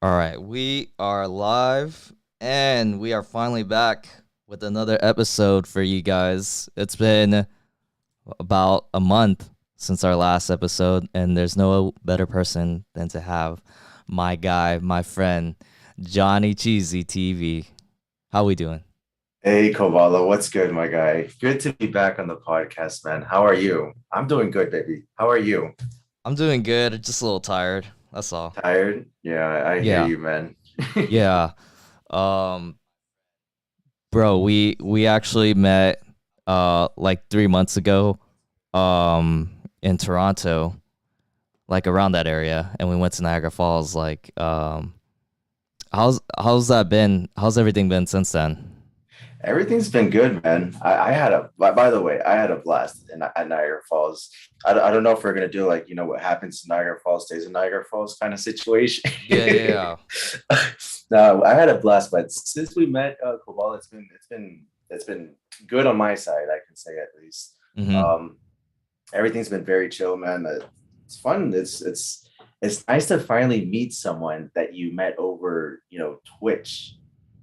All right, we are live and we are finally back with another episode for you guys. It's been about a month since our last episode, and there's no better person than to have my guy, my friend, Johnnycheesytv. How we doing? Hey, Koballa, what's good, my guy? Good to be back on the podcast, man. How are you? I'm doing good, baby. How are you? I'm doing good, just a little tired. That's all. Tired? Yeah, I hear Yeah, you, man. yeah. Um, Bro, we actually met like 3 months ago in Toronto, like around that area, and we went to Niagara Falls. How's that been? How's everything been since then? Everything's been good, man. I had by the way, I had a blast at Niagara Falls. I don't know if we're gonna do like, what happens in Niagara Falls stays in Niagara Falls kind of situation. Yeah, yeah, No, I had a blast, but since we met, Koballa, it's been good on my side, I can say at least. yeah. Um, Everything's been very chill, man. It's fun. It's nice to finally meet someone that you met over, Twitch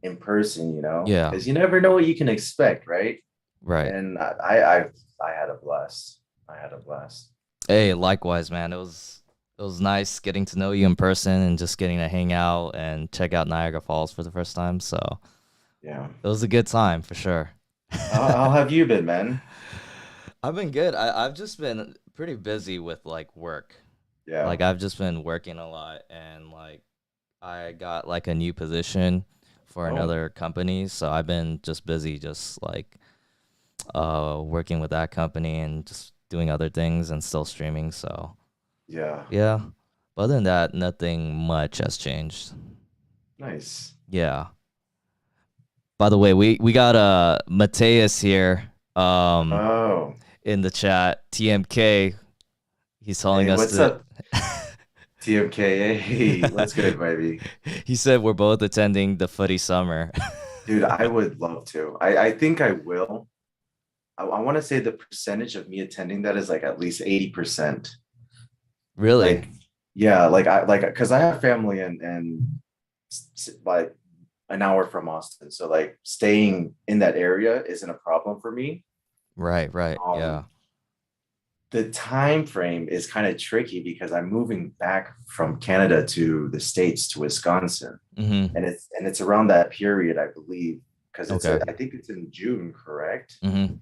in person, Yeah, because you never know what you can expect, right? right. And I had a blast. I had a blast. Hey, likewise, man. It was nice getting to know you in person and just getting to hang out and check out Niagara Falls for the first time. So Yeah. it was a good time for sure. How have you been, man? I've been good. I've just been pretty busy with like work. Yeah. Like I've just been working a lot and like I got like a new position for Oh, another company, so I've been just busy just like working with that company and just doing other things and still streaming. So, yeah. yeah. But other than that, nothing much has changed. Nice. Yeah. By the way, we got Mateus here Oh, in the chat. TMK, he's telling hey, us what's to up, TMK? Hey, what's good, baby? he said we're both attending the Footy Summer. Dude, I would love to. I think I will. I want to say the percentage of me attending that is like at least 80%. Really? Like, yeah, because I have family and like an hour from Austin. So like staying in that area isn't a problem for me. Right, right. Um, Yeah. the time frame is kind of tricky because I'm moving back from Canada to the States to Wisconsin. Mm-hmm. And it's around that period, I believe, because Okay. I think it's in June, correct? Mm-hmm.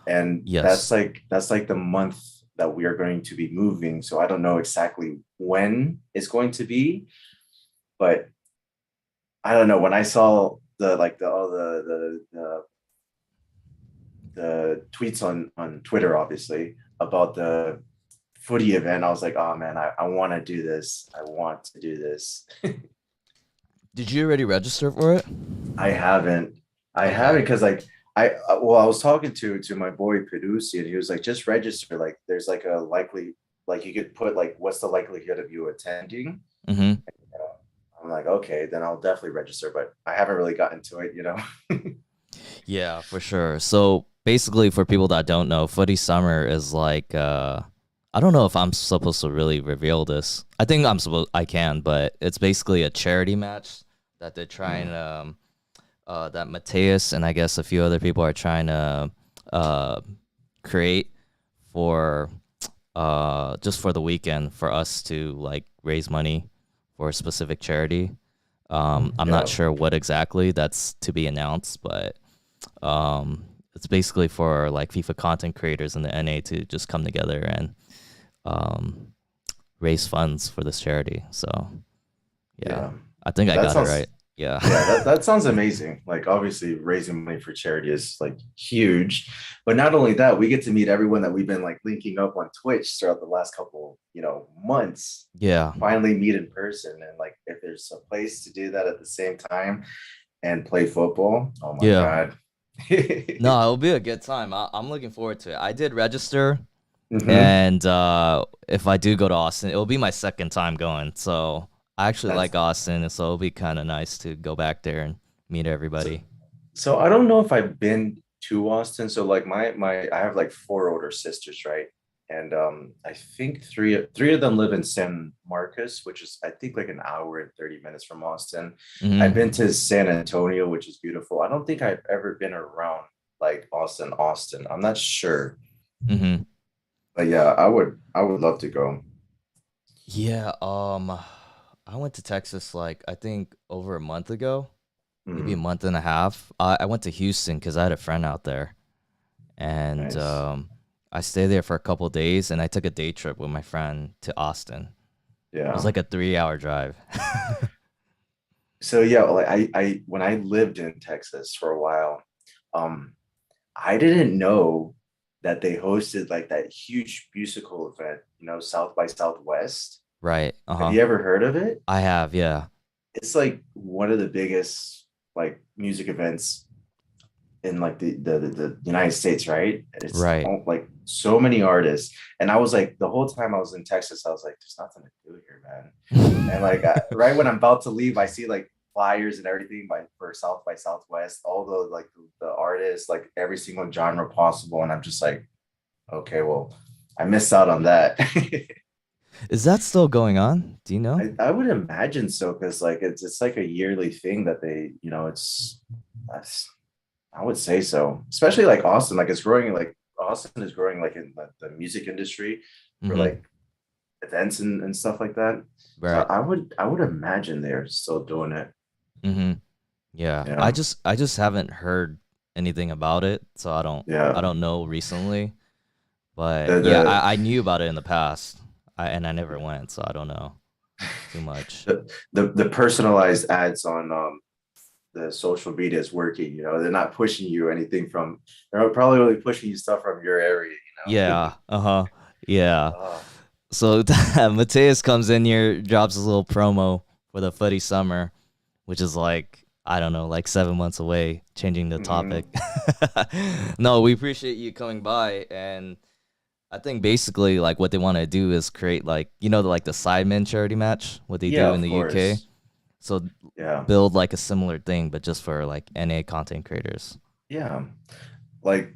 And Yes. that's like the month that we are going to be moving. So I don't know exactly when it's going to be, but I don't know. When I saw the like the all the tweets on Twitter, obviously, about the footy event, I was like, oh man, I want to do this. I want to do this. Did you already register for it? I haven't. I haven't Okay. because like I was talking to my boy Pedusi and he was like, just register. Like there's like a likely like you could put like what's the likelihood of you attending? Mm-hmm. I'm like, okay, then I'll definitely register, but I haven't really gotten to it. Yeah, for sure. So basically, for people that don't know, Footy Summer is like I don't know if I'm supposed to really reveal this. I think I can, but it's basically a charity match that they're trying Mm. that Mateus and I guess a few other people are trying to uh create for just for the weekend for us to like raise money for a specific charity. I'm not Yeah. sure what exactly that's to be announced, but it's basically for like FIFA content creators in the NA to just come together and um, raise funds for this charity. So yeah, Yeah. I think I That got it sounds right. Yeah. Yeah, that sounds amazing. Like obviously raising money for charity is like huge. But not only that, we get to meet everyone that we've been like linking up on Twitch throughout the last couple, months. Yeah. Finally meet in person. And like if there's a place to do that at the same time and play football, oh my Yeah. God. No, it'll be a good time. I'm looking forward to it. I did register, Hmm. and if I do go to Austin, it'll be my second time going. So I actually That's like Austin, and so it'll be kind of nice to go back there and meet so, everybody. so I don't know if I've been to Austin. So like my I have like four older sisters, right? and I think three of them live in San Marcos, which is I think like an hour and 30 minutes from Austin. I've Mm-hmm. been to San Antonio, which is beautiful. I don't think I've ever been around like Austin. I'm not sure, Mm-hmm. but yeah, I would love to go. Yeah, I went to Texas like I think over a month ago, maybe a Mhm. month and a half. I went to Houston because I had a friend out there, and Nice. I stayed there for a couple days, and I took a day trip with my friend to Austin. It was Yeah. like a 3 hour drive. So yeah, like I when I lived in Texas for a while, um, I didn't know that they hosted like that huge musical event, South by Southwest. Right. Have Uh-huh. you ever heard of it? I have, yeah. It's like one of the biggest like music events in like the United States, right? It's Right. like so many artists. And I was like, the whole time I was in Texas, I was like, there's nothing to do here, man. And like right when I'm about to leave, I see like flyers and everything for South by Southwest, all the like the artists, like every single genre possible. And I'm just like, okay, well, I missed out on that. Is that still going on? Do you know? I would imagine so because like it's like a yearly thing that they, that's I would say so. Especially like Austin, like it's growing like Austin is growing like in the music industry for Mm-hmm. like events and stuff like that. So Right. I would imagine they're still doing it. Mm-hmm. Yeah. I Yeah. just I just haven't heard anything about it, so I Yeah. don't know recently. But The yeah, the I knew about it in the past. And I never went, so I don't know too much. the personalized ads on the social media is working, they're not pushing you anything from they're probably only pushing you stuff from your area. Yeah. Uh-huh. Yeah. Oh, So Mateus comes in here, drops his little promo for the Footy Summer, which is like I don't know, like 7 months away. Changing the topic. mhm. No, we appreciate you coming by, and I think basically like what they want to do is create like like the Sidemen charity match, what they Yeah, do in of the UK. course. So Yeah. build like a similar thing, but just for like NA content creators. Yeah. Like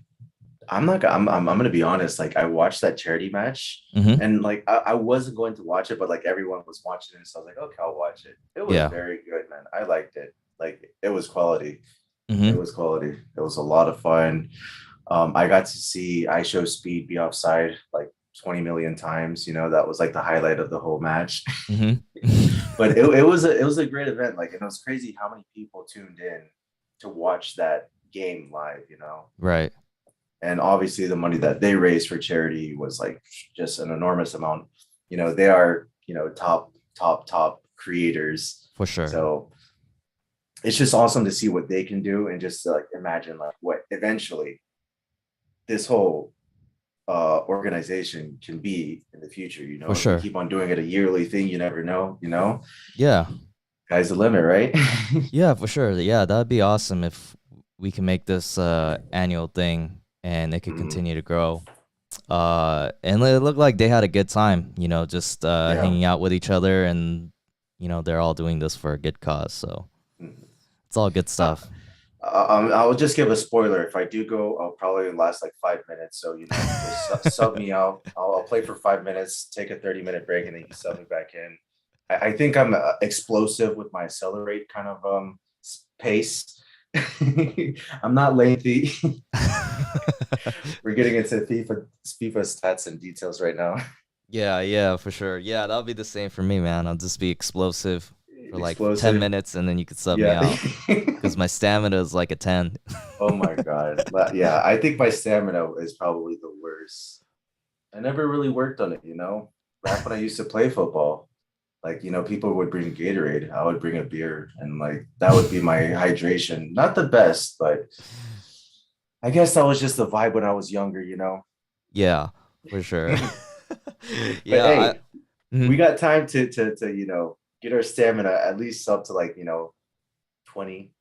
I'm gonna be honest. Like I watched that charity match, Mm-hmm. and like I wasn't going to watch it, but like everyone was watching it, so I was like, okay, I'll watch it. It was Yeah. very good, man. I liked it. Like it was quality. It Mm-hmm. was quality. It was a lot of fun. I got to see I Show Speed be offside like 20 million times. That was like the highlight of the whole match. Mm-hmm. But it was a great event. Like, and it was crazy how many people tuned in to watch that game live. Right. And obviously the money that they raised for charity was like just an enormous amount. They are top creators, For sure. so it's just awesome to see what they can do and just to, like imagine like what eventually this whole organization can be in the future. For If they sure. keep on doing it a yearly thing, you never know. Yeah. Sky's the limit, right? Yeah, for sure. Yeah, that'd be awesome if we can make this annual thing and it could Mhm. continue to grow. And it looked like they had a good time, just Yeah. hanging out with each other, and they're all doing this for a good cause. So Mhm. it's all good Uh, stuff. I'll just give a spoiler. If I do go, I'll probably last like 5 minutes. So, just sub me out. I'll play for 5 minutes, take a 30-minute break, and then you sub me back in. I think I'm explosive with my accelerate kind of pace. I'm not lengthy. We're getting into FIFA stats and details right now. Yeah, yeah, for sure. Yeah, that'll be the same for me, man. I'll just be explosive for like 10 Explosive. minutes and then you could sub me Yeah. out because my stamina is like a 10. Oh my God. Yeah, I think my stamina is probably the worst. I never really worked on it. Back when I used to play football, like, people would bring Gatorade. I would bring a beer, and like that would be my hydration. Not the best, but I guess that was just the vibe when I was younger. Yeah, for sure. But Yeah, hey, we mhm. got time to get our stamina at least up to like 20,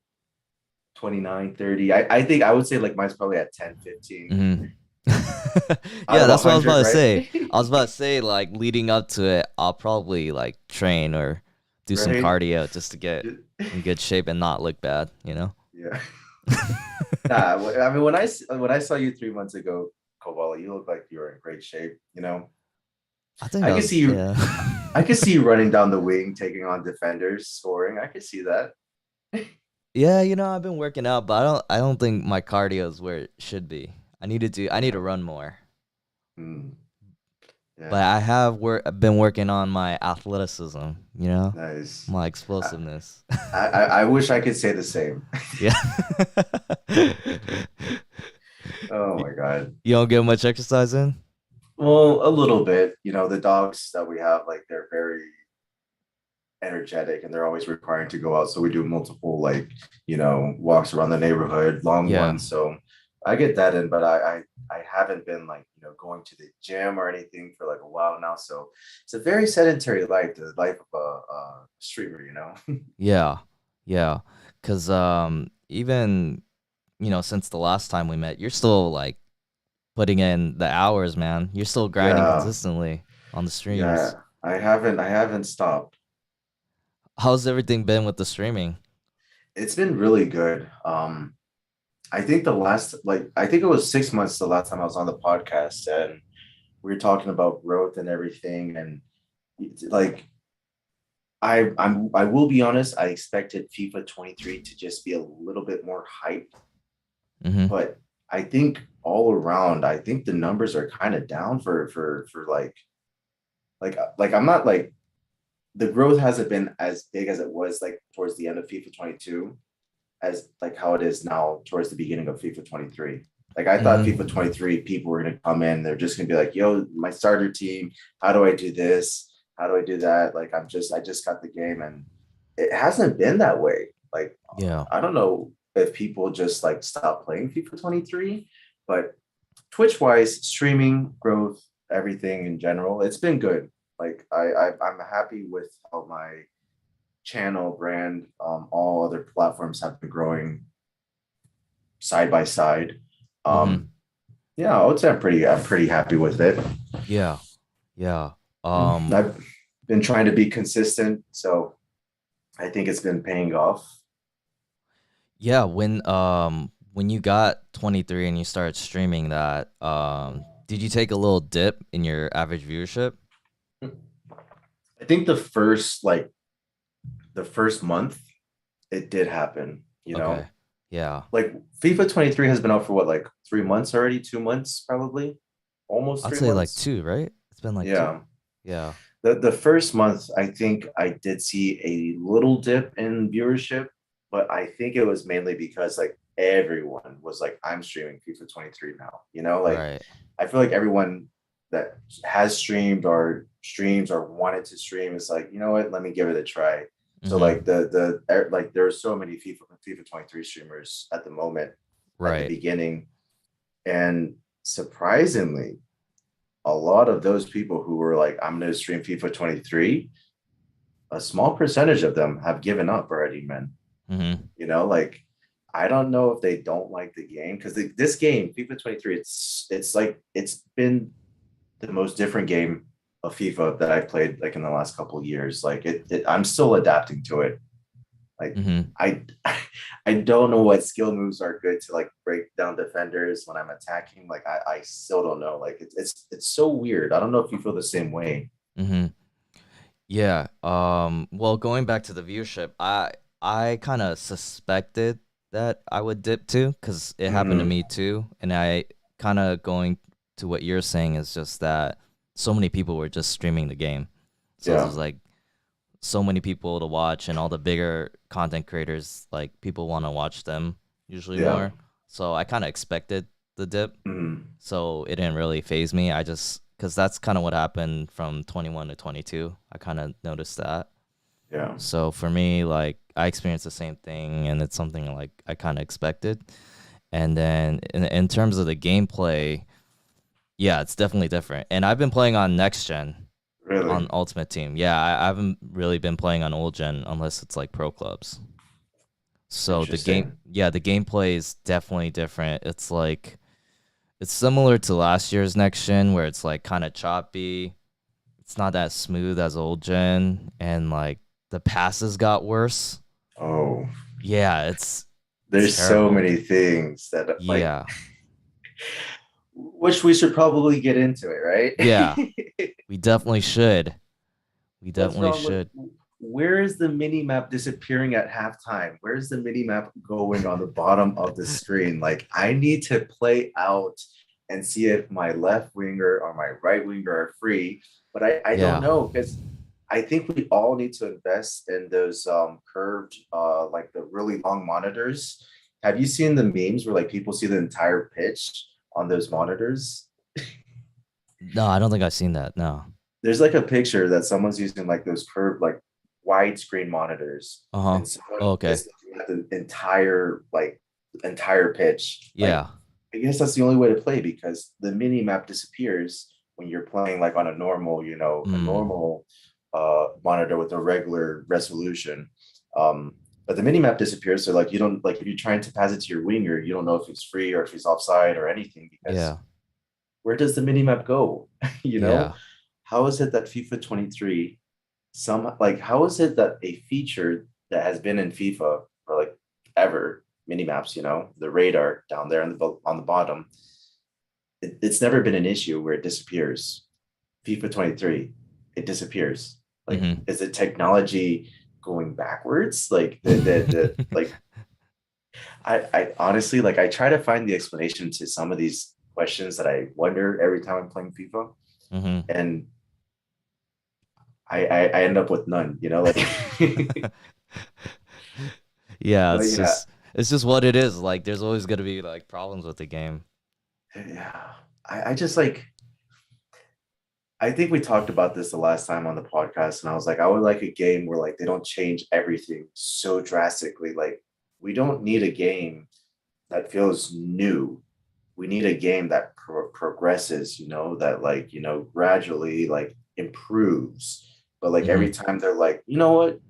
29, 30. I think I would say like mine's probably at 10, 15 Mhm. out Yeah, of a that's what I was about hundred, to right? say. I was about to say, like, leading up to it, I'll probably like train or do some Right? cardio just to get in good shape and not look bad. Yeah. Nah, I mean when I saw you 3 months ago, Koballa, you look like you're in great shape. I think I that can was see you. yeah. I can see you running down the wing, taking on defenders, scoring. I can see that. Yeah, I've been working out, but I don't think my cardio is where it should be. I need to Yeah. run more. Mm, But yeah. I have been working on my athleticism, Nice. my I, explosiveness. I wish I could say the same. Yeah. Oh You my God. you don't get much exercise in? Well, a little bit. The dogs that we have, like they're very energetic and they're always requiring to go out. So we do multiple walks around the neighborhood, long Yeah. ones. So I get that in, but I haven't been going to the gym or anything for like a while now. So it's a very sedentary life, the life of a streamer. Yeah. Yeah. Cause even, since the last time we met, you're still like putting in the hours, man. You're still grinding Yeah, consistently on the yeah. streams. I haven't stopped. How's everything been with the streaming? It's been really good. I think I think it was 6 months the last time I was on the podcast, and we were talking about growth and everything. And like I will be honest, I expected FIFA 23 to just be a little bit more hype, Mm-hmm. but I think all around, I think the numbers are kind of down for I'm not like the growth hasn't been as big as it was like towards the end of FIFA 22 as like how it is now towards the beginning of FIFA 23. Like I thought FIFA Mm-hmm. 23 people were gonna come in, they're just gonna be like, yo, my starter team, how do I do this? How do I do that? Like I just got the game, and it hasn't been that way. Like Yeah. I don't know if people just like stop playing FIFA 23, but Twitch wise, streaming growth, everything in general, it's been good. Like I'm happy with how my channel brand, all other platforms have been growing side by side. Mm-hmm. Um, yeah, I would say I'm pretty happy with it. Yeah. Yeah. Um, I've been trying to be consistent, so I think it's been paying off. yeah, when you got 23 and you started streaming that, did you take a little dip in your average viewership? I think the first month it did happen, Okay. Yeah. Like FIFA 23 has been out for what, like 3 months already, 2 months probably, almost I'd three say like months. 2, right? It's been like 2. Yeah. Yeah. The first month, I think I did see a little dip in viewership, but I think it was mainly because like everyone was like, I'm streaming FIFA 23 now. Like Right. I feel like everyone that has streamed or streams or wanted to stream is like, you know what, let me give it a try. So like Mm-hmm. like there are so many FIFA 23 streamers at the moment at the Right. beginning. And surprisingly, a lot of those people who were like, I'm going to stream FIFA 23, a small percentage of them have given up already, man. Mm-hmm. Like, I don't know if they don't like the game because this game, FIFA 23, it's like, it's been the most different game of FIFA that I've played like in the last couple of years. Like, I'm still adapting to it. Like, Mm-hmm. I, I don't know what skill moves are good to like break down defenders when I'm attacking. Like I still don't know. Like it's so weird. I don't know if you feel the same way. Mm-hmm. Yeah. Well, going back to the viewership, I kind of suspected that I would dip too, because it happened to Mm-hmm. me too. And I kind of going to what you're saying is just that so many people were just streaming the game. So Yeah. there's like so many people to watch, and all the bigger content creators, like people want to watch them usually Yeah. more. So I kind of expected the dip. Mm-hmm. So it didn't really phase me. I just, because that's kind of what happened from 21 to 22. I kind of noticed that. Yeah. So for me, like I experienced the same thing, and it's something like I kind of expected. And then in terms of the gameplay, yeah, it's definitely different. And I've been playing on next gen on Really Ultimate Team. Yeah, I haven't really been playing on old gen unless it's like pro clubs. So interesting. the gameplay is definitely different. It's like it's similar to last year's next gen where it's like kind of choppy. It's not that smooth as old gen, and like the passes got worse. Oh, Yeah, it's there's so terrible. many things that like Yeah. which we should probably get into it, Yeah, right? we definitely should. We What's definitely wrong with should. where is the mini map disappearing at halftime? Where's the mini map going on the bottom of the screen? Like I need to play out and see if my left winger or my right winger are free, but I don't Yeah. know because I think we all need to invest in those curved like the really long monitors. Have you seen the memes where like people see the entire pitch on those monitors? No, I don't think I've seen that. No. There's like a picture that someone's using like those curved like widescreen monitors Uh-huh. and someone Oh, okay. is looking at the entire pitch. Like Yeah. I guess that's the only way to play because the mini map disappears when you're playing like on a normal, a Mm. normal monitor with a regular resolution. But the mini map disappears. So like you don't like if you're trying to pass it to your winger, you don't know if he's free or if he's offside or anything because Yeah. where does the mini map go? you know, Yeah. how is it that FIFA 23 how is it that a feature that has been in FIFA for like ever mini maps, the radar down there on the bottom, it's never been an issue where it disappears. FIFA 23, it disappears. Like, Mm-hmm. is it technology going backwards? Like the like I honestly like I try to find the explanation to some of these questions that I wonder every time I'm playing FIFA. Mm-hmm. And I end up with none, like Yeah, but yeah, it's just what it is. Like there's always gonna be like problems with the game. yeah. I just like I think we talked about this the last time on the podcast, and I was like, I would like a game where like they don't change everything so drastically. Like we don't need a game that feels new. We need a game that progresses, that like, gradually like improves. But like every Mm-hmm. time they're like, you know what?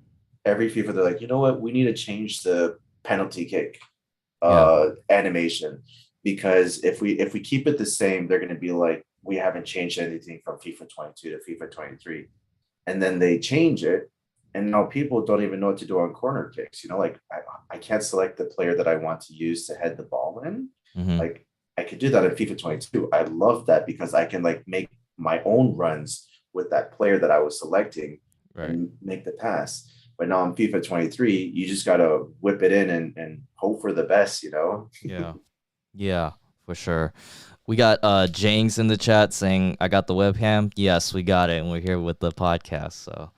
Every FIFA, they're like, you know what? We need to change the penalty kick Yeah. animation because if we keep it the same, they're going to be like, we haven't changed anything from FIFA 22 to FIFA 23, and then they change it, and now people don't even know what to do on corner kicks. Like I can't select the player that I want to use to head the ball in. Mm-hmm. Like I could do that in FIFA 22. I love that because I can like make my own runs with that player that I was selecting Right. and make the pass. But now in FIFA 23, you just gotta whip it in and hope for the best. Yeah. Yeah, for sure. We got James in the chat saying I got the webcam. Yes, we got it, and we're here with the podcast. So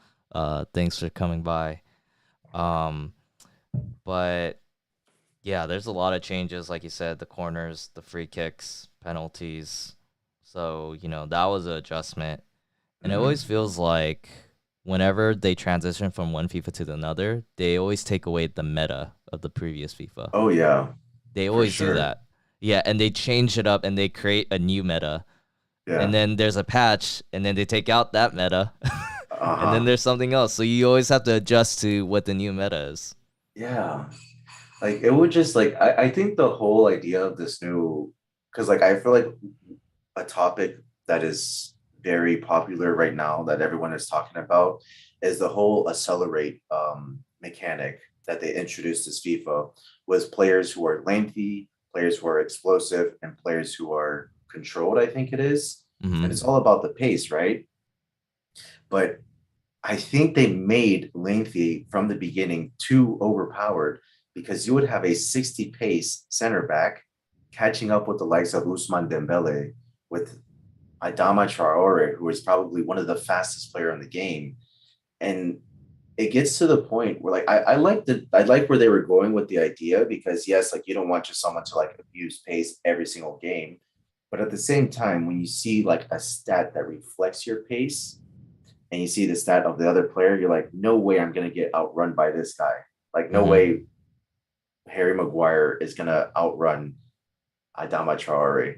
thanks for coming by. Um but yeah, there's a lot of changes, like you said, the corners, the free kicks, penalties. So, that was an adjustment. And it always Mm-hmm. feels like whenever they transition from one FIFA to another, they always take away the meta of the previous FIFA. Oh yeah, They for always do sure. that. Yeah, and they change it up and they create a new meta. And Yeah. then there's a patch and then they take out that meta. And then Uh-huh. there's something else. So you always have to adjust to what the new meta is. Yeah. Like it would just like I think the whole idea of this new because like I feel like a topic that is very popular right now that everyone is talking about is the whole accelerate mechanic that they introduced as FIFA was players who are lengthy, players who are explosive, and players who are controlled, I think it is. And it's Mm-hmm. all about the pace, right? But I think they made lengthy from the beginning too overpowered because you would have a 60 pace center back catching up with the likes of Usman Dembele, with Adama Traore, who is probably one of the fastest player in the game. And it gets to the point where like I like where they were going with the idea because yes, like you don't want just someone to like abuse pace every single game. But at the same time, when you see like a stat that reflects your pace, and you see the stat of the other player, you're like, no way I'm gonna get outrun by this guy. Like, no Mm-hmm. way Harry Maguire is gonna outrun Adama Traore.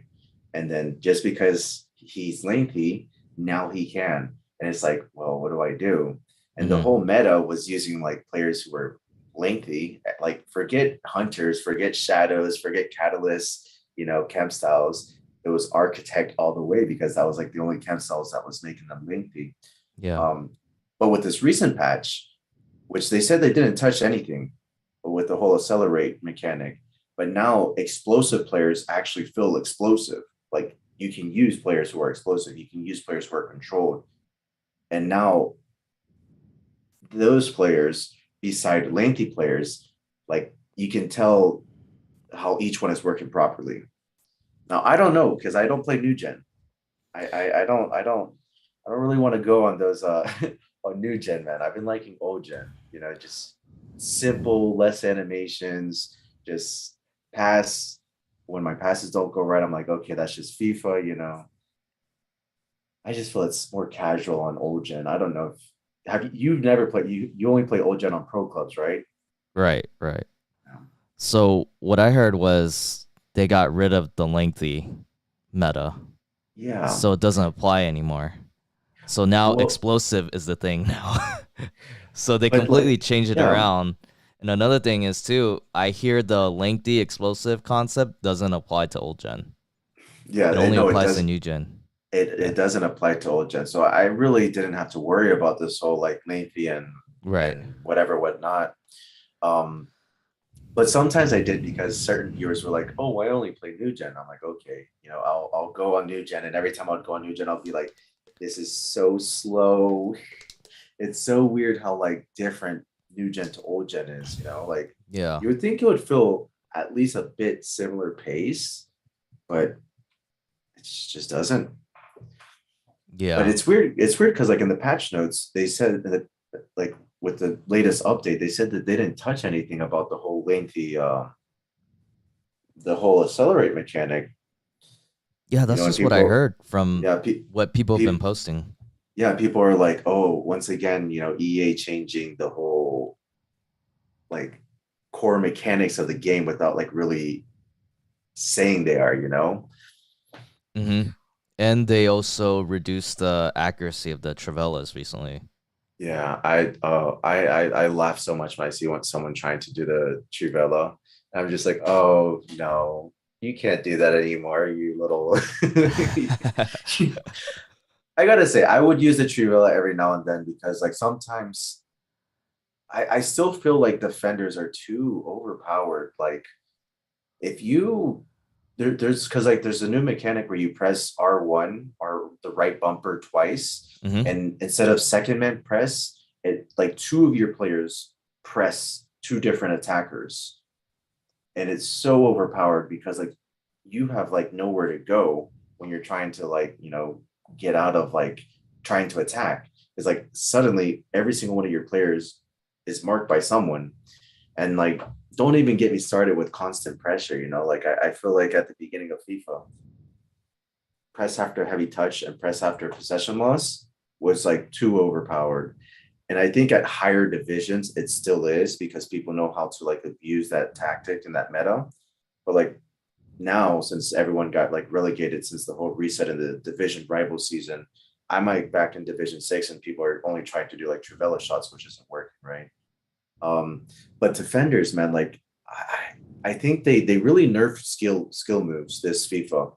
And then just because he's lengthy, now he can. And it's like, well, what do I do? And the Mm-hmm. whole meta was using like players who were lengthy, like forget hunters, forget shadows, forget catalysts, chem styles. It was architect all the way because that was like the only chem styles that was making them lengthy. Yeah. Um, but with this recent patch, which they said they didn't touch anything with the whole accelerate mechanic, but now explosive players actually feel explosive. like you can use players who are explosive, you can use players who are controlled. And now those players, beside lengthy players, like you can tell how each one is working properly. Now I don't know because I don't play new gen. I don't really want to go on those on new gen, man. I've been liking old gen, just simple, less animations, just pass. When my passes don't go right, I'm like, okay, that's just FIFA. I just feel it's more casual on old gen. I don't know if you've never played, you only play old gen on pro clubs, right? Right, right. Yeah. So what I heard was they got rid of the lengthy meta, Yeah. so it doesn't apply anymore. So now Well, explosive is the thing now. So they but completely like, changed it yeah, around. And another thing is too, I hear the lengthy explosive concept doesn't apply to old gen. yeah, It only no, it applies to does. new gen. It Yeah. doesn't apply to old gen. So I really didn't have to worry about this whole like lengthy Right. and whatever, whatnot. Um, but sometimes I did because certain viewers were like, "Oh, I only play new gen." I'm like, "Okay, I'll go on new gen," and every time I'd go on new gen, I'll be like, "This is so slow." It's so weird how like different new gen to old gen is. Like Yeah. you would think it would feel at least a bit similar pace, but it just doesn't. But Yeah. it's weird. It's weird because like in the patch notes, they said that like with the latest update, they said that they didn't touch anything about the whole accelerate mechanic. Yeah, that's And just what I people, heard from yeah, what people have been pe- posting. yeah, people are like, oh, once again, EA changing the whole like core mechanics of the game without like really saying they are. Hmm. And they also reduced the accuracy of the Travellas recently. Yeah, I laugh so much when I see someone trying to do the Trivella. I'm just like, oh no, you can't do that anymore, you little. I gotta say, I would use the Trivella every now and then because like sometimes I still feel like defenders are too overpowered. Like if you there's because like there's a new mechanic where you press R1 or the right bumper twice, Hmm. and instead of second man press, it like two of your players press two different attackers, and it's so overpowered because like you have like nowhere to go when you're trying to like get out of like trying to attack. It's like suddenly every single one of your players is marked by someone, and like don't even get me started with constant pressure. Like I feel like at the beginning of FIFA, press after heavy touch and press after possession loss was like too overpowered. And I think at higher divisions it still is because people know how to like abuse that tactic and that meta. But like now, since everyone got like relegated since the whole reset in the division rival season, I might back in Division 6 and people are only trying to do like Trivella shots, which isn't working, right? Um, but defenders, man, like I think they really nerfed skill moves this FIFA,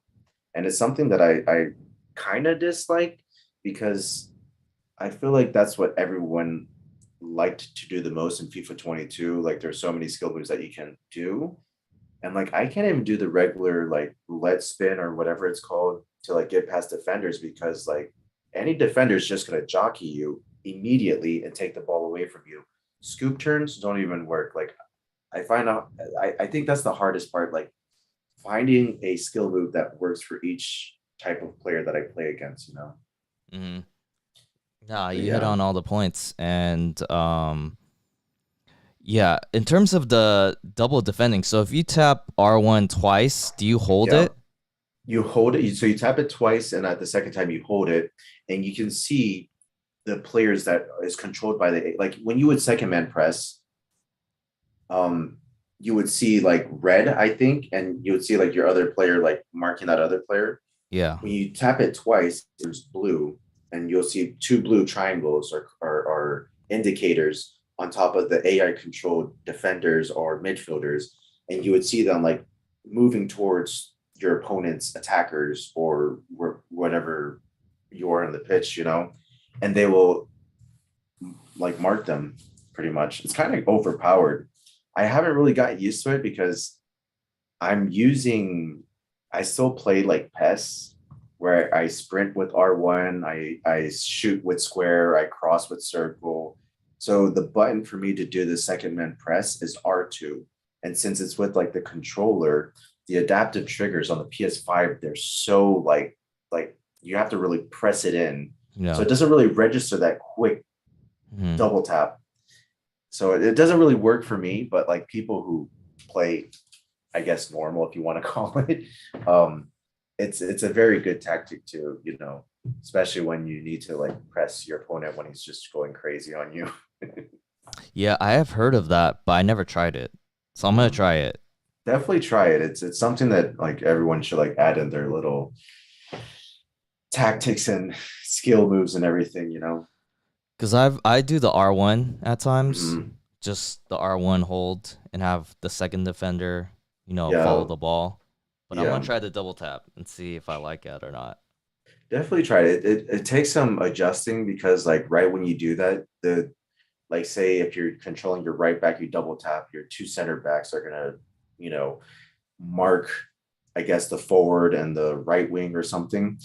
and it's something that I kind of dislike because I feel like that's what everyone liked to do the most in FIFA 22. Like there's so many skill moves that you can do, and like I can't even do the regular like roulette spin or whatever it's called to like get past defenders because like any defender is just gonna jockey you immediately and take the ball away from you. Scoop turns don't even work. Like I find out I think that's the hardest part, like finding a skill move that works for each type of player that I play against. Hmm. Nah, But you hit yeah, on all the points. And yeah, in terms of the double defending, so if you tap R1 twice, do you hold yeah. it? You hold it, so you tap it twice, and at the second time you hold it, and you can see the players that is controlled by the like when you would second man press, um, you would see like red, I think, and you would see like your other player like marking that other player. Yeah. When you tap it twice, there's blue, and you'll see two blue triangles or indicators on top of the AI controlled defenders or midfielders, and you would see them like moving towards your opponent's attackers or whatever you are on the pitch, and they will like mark them pretty much. It's kind of overpowered. I haven't really gotten used to it because I'm using I still play like PES, where I sprint with R1, I shoot with square, I cross with circle. So the button for me to do the second man press is R2. And since it's with like the controller, the adaptive triggers on the PS5, they're so like you have to really press it in. So Yeah. it doesn't really register that quick Hmm. double tap. So it doesn't really work for me, but like people who play, I guess, normal, if you want to call it, um, it's a very good tactic to, especially when you need to like press your opponent when he's just going crazy on you. Yeah, I have heard of that, but I never tried it. So I'm gonna Mhm. try it. Definitely try it. It's something that like everyone should like add in their little tactics and skill moves and everything. Cause I do the R1 at times, Mhm. just the R1 hold and have the second defender, follow Yeah, the ball. But I want yeah. to try the double tap and see if I like it or not. Definitely try it. It takes some adjusting because like right when you do that, the like say if you're controlling your right back, you double tap, your two center backs are gonna, you know, mark, I guess, the forward and the right wing or something.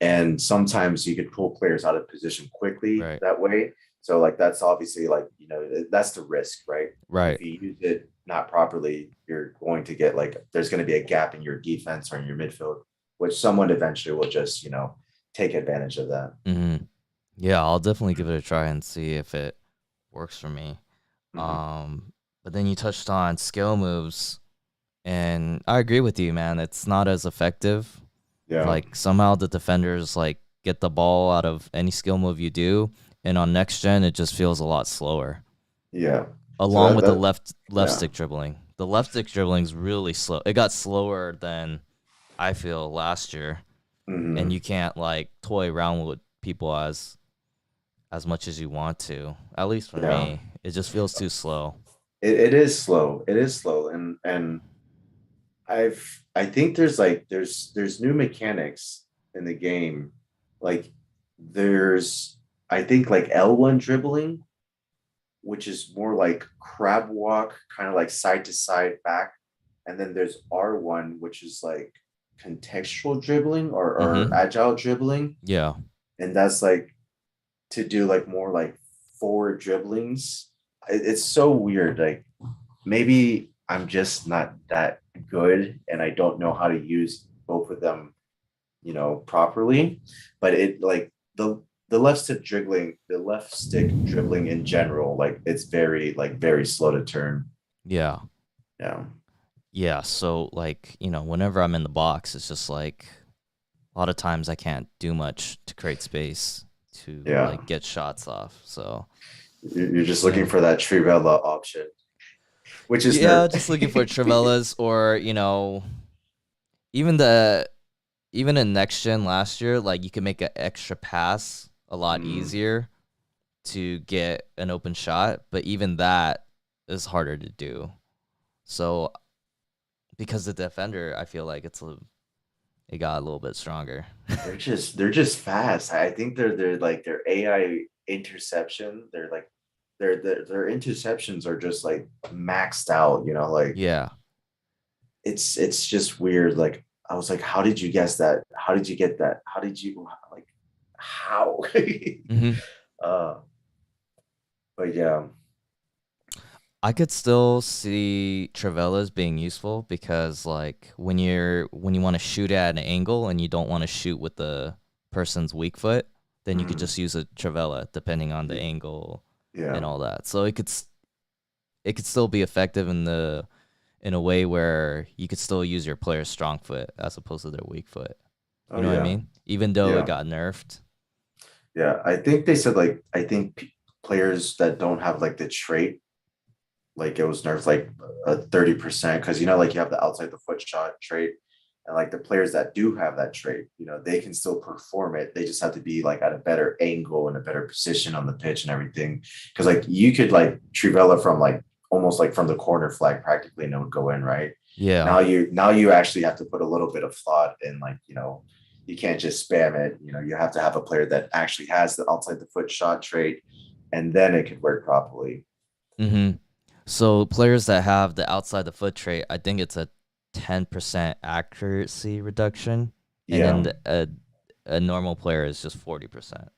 And sometimes you could pull players out of position quickly Right. that way. So like that's obviously like, that's the risk, right? Right. If you use it not properly, you're going to get like there's going to be a gap in your defense or in your midfield, which someone eventually will just, take advantage of that. Hmm. Yeah, I'll definitely give it a try and see if it works for me. Mhm. But then you touched on skill moves, and I agree with you, man. It's not as effective. Yeah. Like somehow the defenders like get the ball out of any skill move you do, and on next gen it just feels a lot slower. Yeah. So Along that with the that left yeah. stick dribbling, the left stick dribbling's really slow. It got slower than I feel last year, and Mhm. you can't like toy around with people as much as you want to. At least for Yeah. me, it just feels too slow. It is slow. It is slow. And I think there's new mechanics in the game. Like there's I think like L1 dribbling, which is more like crab walk, kind of like side to side back. And then there's R1, which is like contextual dribbling or Mm-hmm. agile dribbling. Yeah. And that's like to do like more like forward dribblings. It's so weird. Like maybe I'm just not that good and I don't know how to use both of them, properly. But it like the left stick dribbling in general, like it's very slow to turn. Yeah. Yeah. Yeah. So like, whenever I'm in the box, it's just like a lot of times I can't do much to create space to Yeah. like get shots off. So You're just looking yeah. for that Trivella option, which is Yeah, nerf. just looking for Trivellas or, even the even in next gen last year, like you can make an extra pass a lot Mm, easier to get an open shot, but even that is harder to do. So because the defender, I feel like it got a little bit stronger. they're just fast. I think they're like their AI interception. They're like their interceptions are just like maxed out. Like Yeah. it's just weird. Like I was like, how did you guess that? How did you get that? How did you like how? Hmm. uh, but yeah, I could still see Travella's being useful because like when you want to shoot at an angle and you don't want to shoot with the person's weak foot, then you could mm, just use a Travella depending on the angle and yeah, all that. So it could still be effective in a way where you could still use your player's strong foot as opposed to their weak foot. oh You know what I yeah, mean? Even though it yeah, got nerfed. yeah. I think they said like I think players that don't have like the trait, like it was nerfed like 30% because like you have the outside the foot shot trait. And like the players that do have that trait, they can still perform it. They just have to be like at a better angle and a better position on the pitch and everything. Because like you could like Trivella from like almost like from the corner flag practically and it would go in, right? Yeah. Now you actually have to put a little bit of thought in, like, you can't just spam it. You have to have a player that actually has the outside the foot shot trait, and then it could work properly. Hmm. So players that have the outside the foot trait, I think it's a 10% accuracy reduction, and then Yeah, a normal player is just 40%.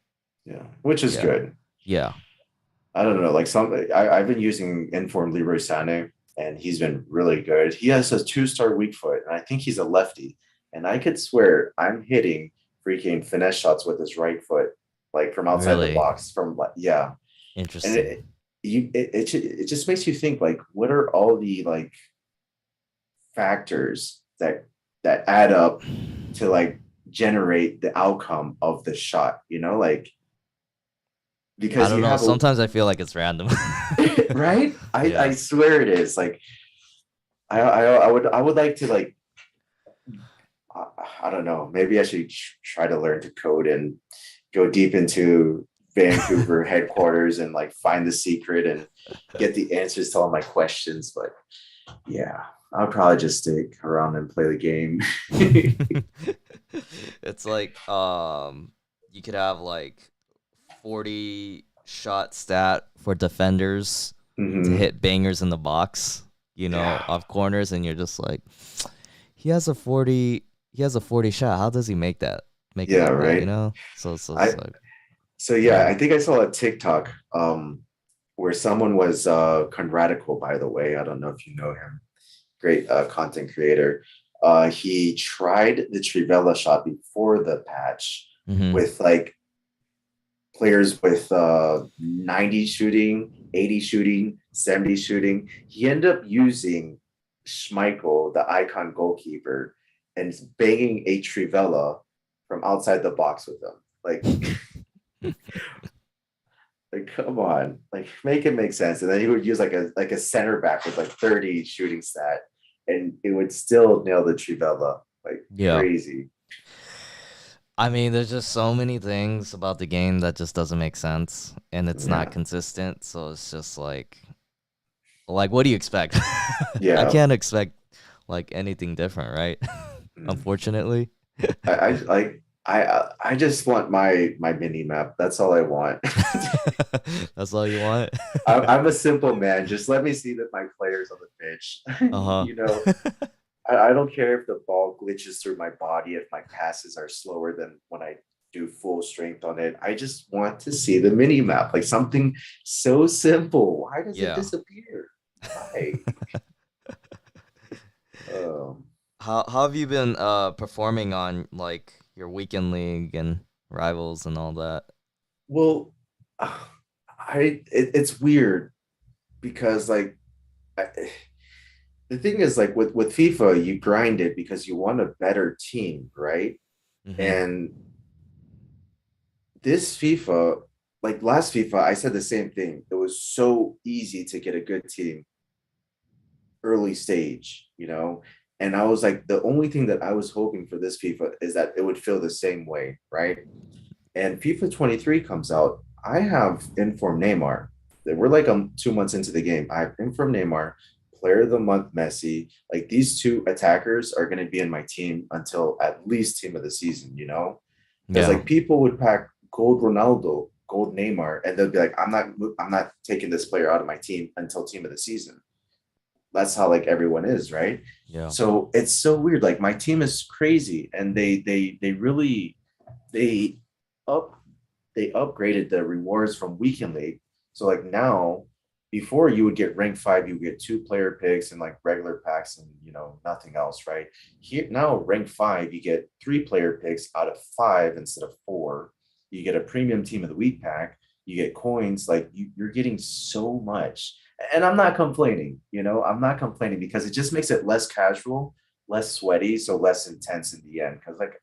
yeah, which is Yeah. good. Yeah. I don't know, like I've been using Inform Leroy Sané, and he's been really good. He has a two-star weak foot, and I think he's a lefty. And I could swear I'm hitting freaking finesse shots with his right foot, like from outside the Really box. From like, yeah, and interesting. it just makes you think like, what are all the like factors that add up to like generate the outcome of the shot? Like I because don't you know. have a Sometimes I feel like it's random. right. I Yeah. swear it is. Like I would like to like I, I don't know. Maybe I should try to learn to code and go deep into Vancouver headquarters and like find the secret and get the answers to all my questions. But yeah, I'll probably just stick around and play the game. It's like you could have like 40 shot stat for defenders to Hmm. hit bangers in the box, Yeah, off corners, and you're just like, he has a 40 shot. How does he make it yeah, like that, right. So it's I like, so yeah, yeah. I think I saw a TikTok where someone was Conradical, by the way. I don't know if you know him. Great content creator. He tried the Trivella shot before the patch Hmm. with like players with 90 shooting, 80 shooting, 70 shooting. He ended up using Schmeichel, the icon goalkeeper, and banging a Trivella from outside the box with them. Like, come on, like make it make sense. And then he would use like a center back with like 30 shooting stat, and it would still nail the Trivella. Like Yeah. crazy. I mean, there's just so many things about the game that just doesn't make sense, and it's not Yeah. consistent. So it's just like, what do you expect? I Yeah. can't expect like anything different, right? Mm. Unfortunately. I like I just want my mini map. That's all I want. That's all you want? I'm a simple man. Just let me see that my players on the pitch. Uh-huh. you know, I don't care if the ball glitches through my body, if my passes are slower than when I do full strength on it. I just want to see the mini map, like something so simple. Why does it Yeah. disappear? Why? Um, How have you been performing on like your weekend league and rivals and all that? well, it's weird because like I, the thing is like with FIFA, you grind it because you want a better team, right? Mm-hmm. And this FIFA, like last FIFA, I said the same thing. It was so easy to get a good team early stage. And I was like, the only thing that I was hoping for this FIFA is that it would feel the same way, right? And FIFA 23 comes out. I have Inform Neymar. We're like 2 months into the game. I have Inform Neymar, Player of the Month Messi. Like these two attackers are going to be in my team until at least Team of the Season. Because Yeah. like people would pack gold Ronaldo, gold Neymar, and they'll be like, I'm not taking this player out of my team until Team of the Season. That's how like everyone is, right? Yeah. So it's so weird. Like my team is crazy, and they really they up they upgraded the rewards from weekend league. So like now, before you would get rank 5, you would get 2 player picks and like regular packs and nothing else, right? Here now, rank 5, you get 3 player picks out of 5 instead of 4. You get a premium team of the week pack. You get coins. Like you're getting so much, and I'm not complaining. I'm not complaining because it just makes it less casual, less sweaty, so less intense in the end. Because like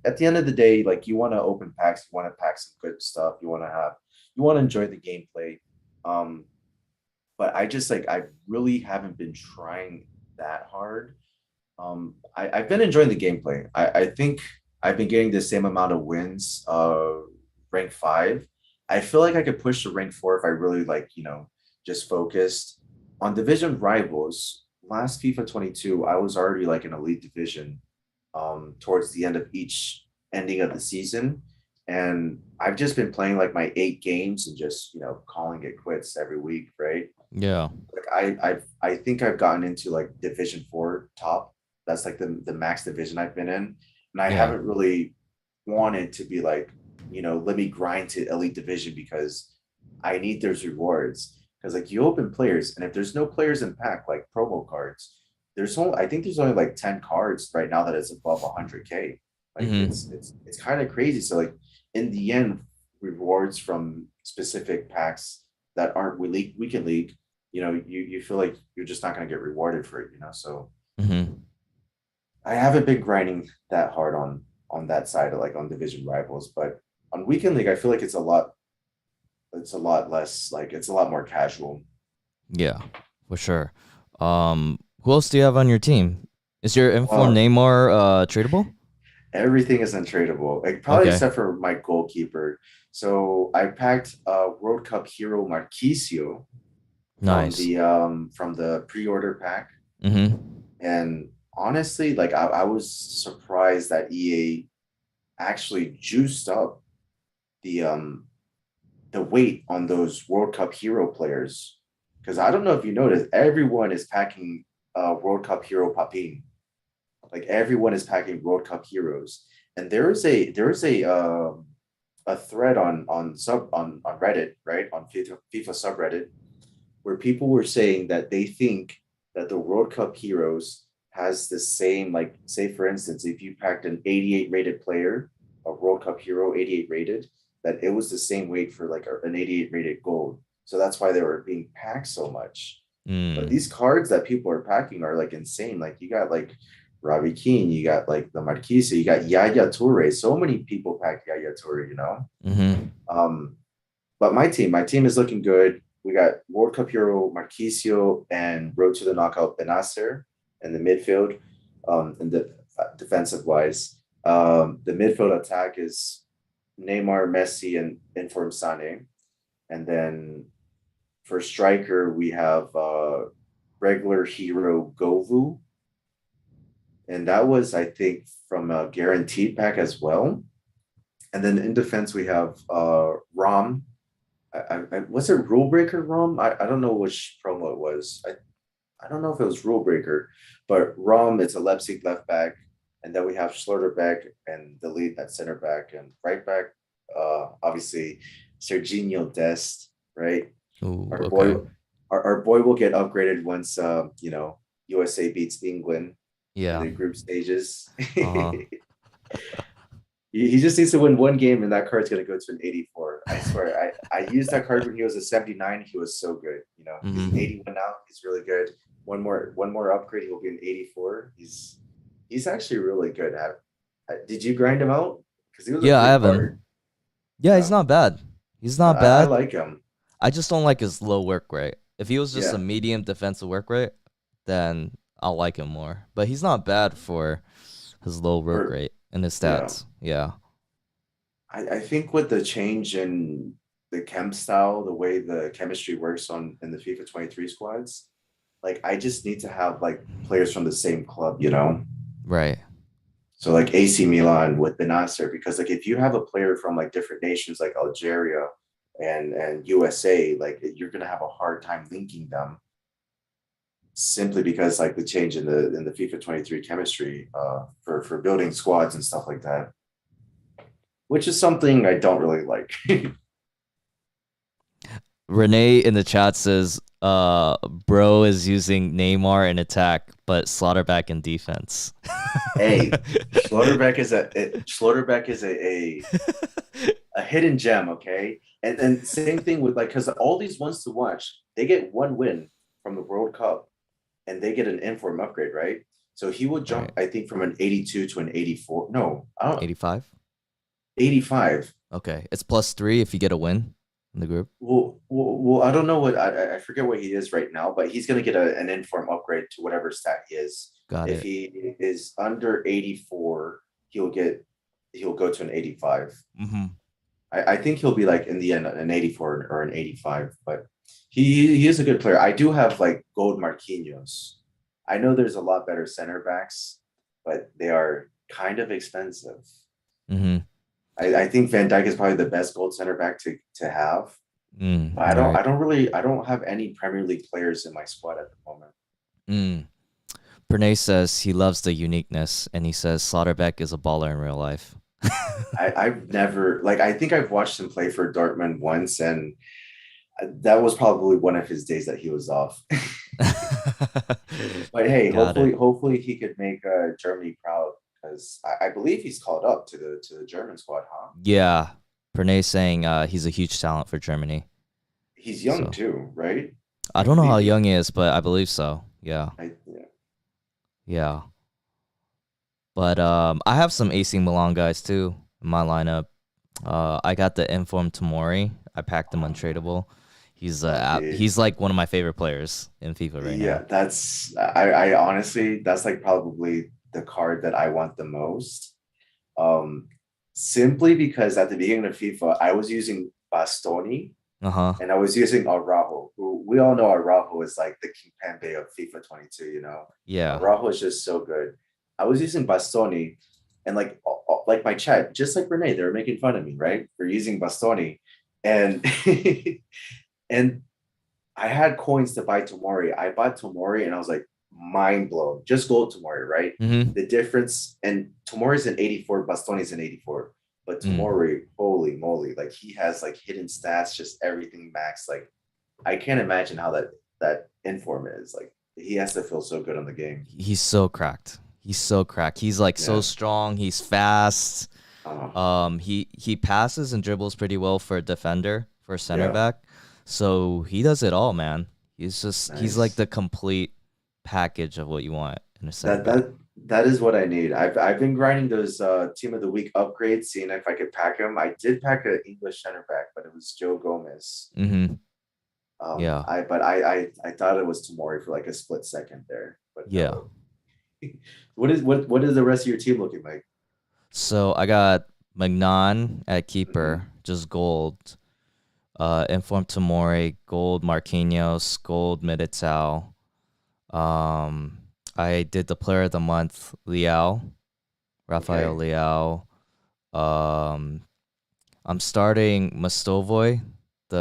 at the end of the day, like you want to open packs, you want to pack some good stuff, you want to enjoy the gameplay. Um, but I really haven't been trying that hard. I've been enjoying the gameplay. I think I've been getting the same amount of wins, rank 5. I feel like I could push to rank 4 if I really like, just focused on division rivals. Last FIFA 22, I was already like an elite division towards the end of each ending of the season. And I've just been playing like my 8 games and just, calling it quits every week, right? Yeah. Like I think I've gotten into like Division 4 top. That's like the max division I've been in, and I Yeah. haven't really wanted to be like, let me grind to elite division because I need those rewards. Because like you open players, and if there's no players in pack like promo cards, I think there's only like 10 cards right now that is above 100K. Like it's Mm-hmm. it's it's kind of crazy. So like in the end, rewards from specific packs that aren't weekend league, you feel like you're just not going to get rewarded for it. So Mm-hmm. I haven't been grinding that hard on that side of like on division rivals, but on weekend league, I feel like it's a lot less like it's a lot more casual. Yeah, for sure. Who else do you have on your team? Is your inform Uh, Neymar tradable? Everything is untradeable, like probably Okay. except for my goalkeeper. So I packed World Cup hero Marquisio Nice. from the pre-order pack, Mm-hmm. and honestly, like I was surprised that EA actually juiced up the um the weight on those World Cup hero players. Because I don't know if you noticed, everyone is packing World Cup hero Papin. Like everyone is packing World Cup heroes, and there is a thread on Reddit, right, on FIFA subreddit, where people were saying that they think that the World Cup heroes has the same, like, say for instance, if you packed an 88 rated player, a World Cup hero 88 rated, that it was the same weight for like an 88 rated gold. So that's why they were being packed so much. But Mm. these cards that people are packing are like insane. Like you got like Robbie Keane, you got like the Marquise, you got Yaya Toure. So many people pack Yaya Toure. Mm-hmm. Um, but my team is looking good. We got World Cup hero Marquisio and road to the knockout Benacer in the midfield. And the defensive wise, the midfield attack is Neymar, Messi, and Inform Sane. And then for striker, we have regular hero Govu, and that was I think from a guaranteed pack as well. And then in defense, we have Rom. Was it Rule Breaker Rom? I don't know which promo it was. I don't know if it was Rule Breaker, but Rom, it's a Leipzig left back. And then we have Schlotterbeck and the lead at center back and right back. Obviously, Serginho Dest, right? Ooh, Our boy, okay. our boy will get upgraded once USA beats England in Yeah. the group stages. Uh-huh. He just needs to win one game, and that card's gonna go to an 84. I swear. I used that card when he was a 79. He was so good. He's an Mm-hmm. 81 now. He's really good. One more upgrade, he'll be an 84. He's actually really good. Did you grind him out? Because he was a Yeah, I good have card. him. Yeah, he's Yeah, not bad. He's I, not I bad. like him. I just don't like his low work rate. If he was just a Yeah, medium defensive work rate, then I'll like him more. But he's not bad for his low work for rate and his yeah. stats. Yeah. I think with the change in the chem style, the way the chemistry works on in the FIFA 23 squads, like I just need to have like players from the same club. Right. So like AC Milan with Benacer, because like if you have a player from like different nations like Algeria and USA, like you're gonna have a hard time linking them simply because like the change in the FIFA 23 chemistry for building squads and stuff like that, which is something I don't really like. Renee in the chat says, bro is using Neymar in attack, but Slaughterback in defense. Hey, Schlotterbeck is a hidden gem, okay? And same thing with like because all these ones to watch, they get one win from the World Cup and they get an inform upgrade, right? So he will jump, Right. I think, from an 82 to an 84. No, I don't 85? 85. Okay. It's +3 if you get a win in the group. Well, I don't know what I forget what he is right now, but he's gonna get an inform upgrade to whatever stat he is. Got If it. he is under 84, he'll go to an 85. Mm-hmm. I think he'll be like in the end an 84 or an 85, but he is a good player. I do have like gold Marquinhos. I know there's a lot better center backs, but they are kind of expensive. Mm-hmm. I think Van Dijk is probably the best gold center back to have. But Right. I don't have any Premier League players in my squad at the moment. Mm. Pernay says he loves the uniqueness, and he says Slaughterbeck is a baller in real life. I've never like I think I've watched him play for Dortmund once, and that was probably one of his days that he was off. But hey, Got it. hopefully he could make Germany proud because I believe he's called up to the German squad, huh? Yeah, Pernay saying he's a huge talent for Germany. He's young So too, right? I I don't know how believe he. young he is, but I believe so. Yeah, Yeah. yeah. But I have some AC Milan guys too in my lineup. I got the Inform Tamori. I packed him untradeable. Okay. He's like one of my favorite players in FIFA right Yeah, now. that's I honestly that's like probably the card that I want the most. Um, Simply because at the beginning of FIFA, I was using Bastoni Uh huh. and I was using Araujo, who we all know Araujo is like the King Pembe of FIFA 22, you know. Yeah. Araujo is just so good. I was using Bastoni and like my chat, just like Renee, they were making fun of me, right? For using Bastoni. And and I had coins to buy Tomori. I bought Tomori and I was like mind blown. Just gold Tomori, right? Mm-hmm. The difference, and Tomori's an 84, Bastoni's an 84. But Mm. Tomori, holy moly, like he has like hidden stats, just everything max. Like I can't imagine how that inform is. Like he has to feel so good on the game. He's so cracked. He's so cracked. He's like so Yeah. strong. He's fast. Oh, He passes and dribbles pretty well for a defender, for a center yeah. back. So he does it all, man. He's like Nice. the complete package of what you want in a center That back. that that is what I need. I've been grinding those team of the week upgrades, seeing if I could pack them. I did pack an English center back, but it was Joe Gomez. Mm-hmm. Yeah. I thought it was Tamori for like a split second there, but Yeah. no. What is the rest of your team looking like? So I got Magnan at Mhm. keeper, just gold. Inform Tamori, gold Marquinhos, gold Militao. Um, I did the player of the month, Liao, Rafael Okay, Liao. Um, I'm starting Mostovoy, the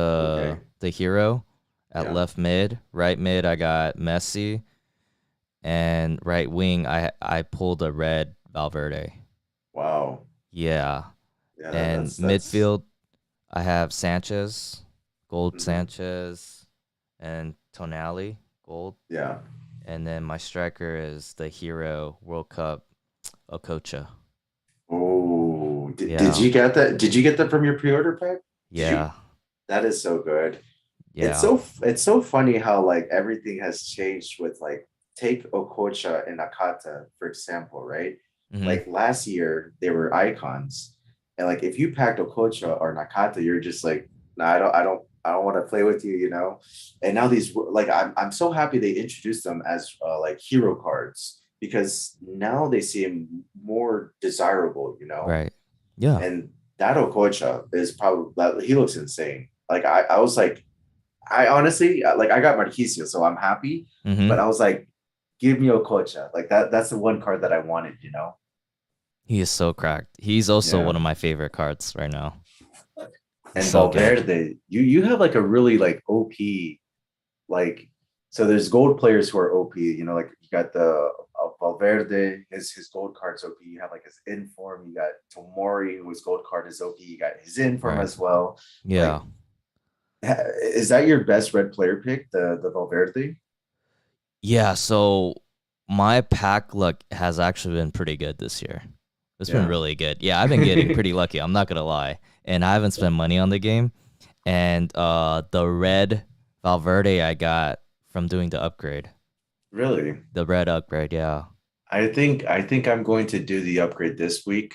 okay, the hero, at yeah, left mid. Right mid, I got Messi, and right wing, I pulled a red Valverde. wow, Yeah, yeah, and that's midfield, I have Sanchez, gold mhm. Sanchez, and Tonali, gold. Yeah. And then my striker is the hero World Cup Okocha. Oh, did Yeah, you get that? Did you get that from your pre-order pack? Did you? yeah, That is so good. yeah. It's so funny how like everything has changed with like take Okocha and Nakata for example, right? Hmm. Like last year they were icons, and like if you packed Okocha or Nakata, you're just like, no, nah, I don't want to play with you, you know. And now these like I'm so happy they introduced them as like hero cards because now they seem more desirable, you know. Right. Yeah. And that Okocha is probably he looks insane. Like I was like I honestly like I got Marquisio, so I'm happy. But Hmm. I was like, give me Okocha. Like that's the one card that I wanted, you know? He is so cracked. He's also Yeah. one of my favorite cards right now. He's And so good. Valverde, you have like a really like OP like so there's gold players who are OP, you know, like you got the Valverde, his gold card's OP. You have like his inform, you got Tomori, whose gold card is OP, you got his inform Right. as well. Yeah. Like is that your best red player pick, the Valverde? Yeah. So my pack luck has actually been pretty good this year. It's been Yeah. really good. Yeah, I've been getting pretty lucky. I'm not gonna lie, and I haven't spent money on the game. And the red Valverde I got from doing the upgrade, Really? the red upgrade. Yeah. I think I'm going to do the upgrade this week.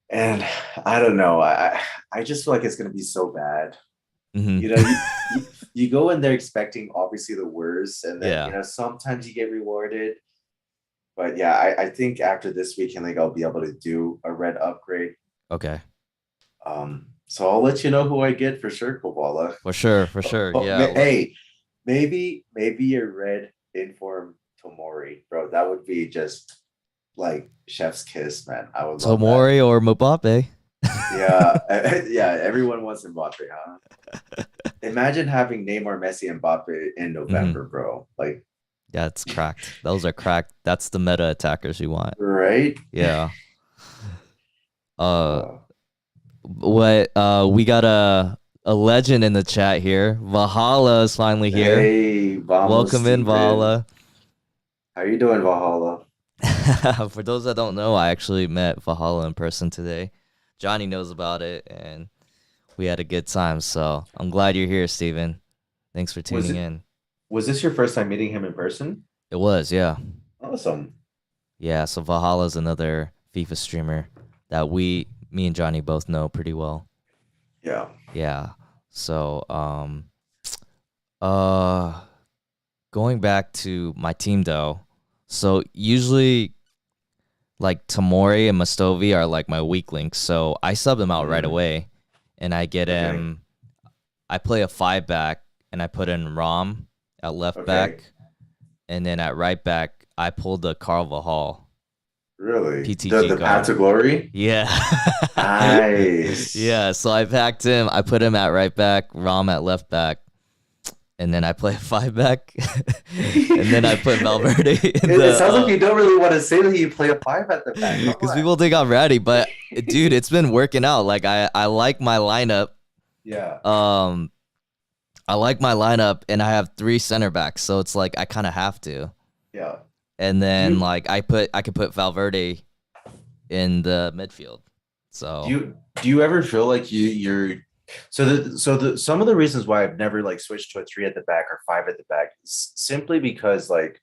And I don't know. I just feel like it's gonna be so bad. Hmm. You know, you go in there expecting obviously the worst, and then you Yeah. know, sometimes you get rewarded. But yeah, I think after this weekend, like I'll be able to do a red upgrade. Okay. So I'll let you know who I get for sure, Koballa. For sure. For sure. Oh, Yeah. hey, maybe a red inform Tomori, bro. That would be just like chef's kiss, man. I would love that. Tomori or Mbappe. Yeah, yeah. Everyone wants Mbappe, huh? Imagine having Neymar, Messi, and Mbappe in Hmm. November, bro. Like, Yeah, it's cracked. Those are cracked. That's the meta attackers you want. Right? Yeah. Uh, Uh, what? We got a legend in the chat here. Valhalla is finally here. hey, vamos, Welcome in, Steven. Valhalla. How you doing, Valhalla? For those that don't know, I actually met Valhalla in person today. Johnny knows about it, and we had a good time. So I'm glad you're here, Steven. Thanks for Was tuning it in. was this your first time meeting him in person? It was, yeah. Awesome. Yeah, so Valhalla's another FIFA streamer that me and Johnny both know pretty well. Yeah. Yeah. So, uh, going back to my team though, so usually like Tamori and Mastovi are like my weak links, so I sub them out right Mm, away, and I get okay. him. I play a 5 back, and I put in Rom at left Okay. back, and then at right back I pulled the Carl Hall Really? The PTG the path guard. to glory? Yeah. Nice. Yeah, so I packed him. I put him at right back, Rom at left back, and then I play a 5 back. And then I put Valverde in It the sounds like you don't really want to say that you play a five at the back. Come because on. people think I'm ratty, but dude, it's been working out. Like I like my lineup. Yeah. Um I like my lineup and I have 3 center backs, so it's like I kind of have to. Yeah. And Do then you like I could put Valverde in the midfield. do So, you ever feel like you're so the some of the reasons why I've never like switched to a three at the back or five at the back is simply because like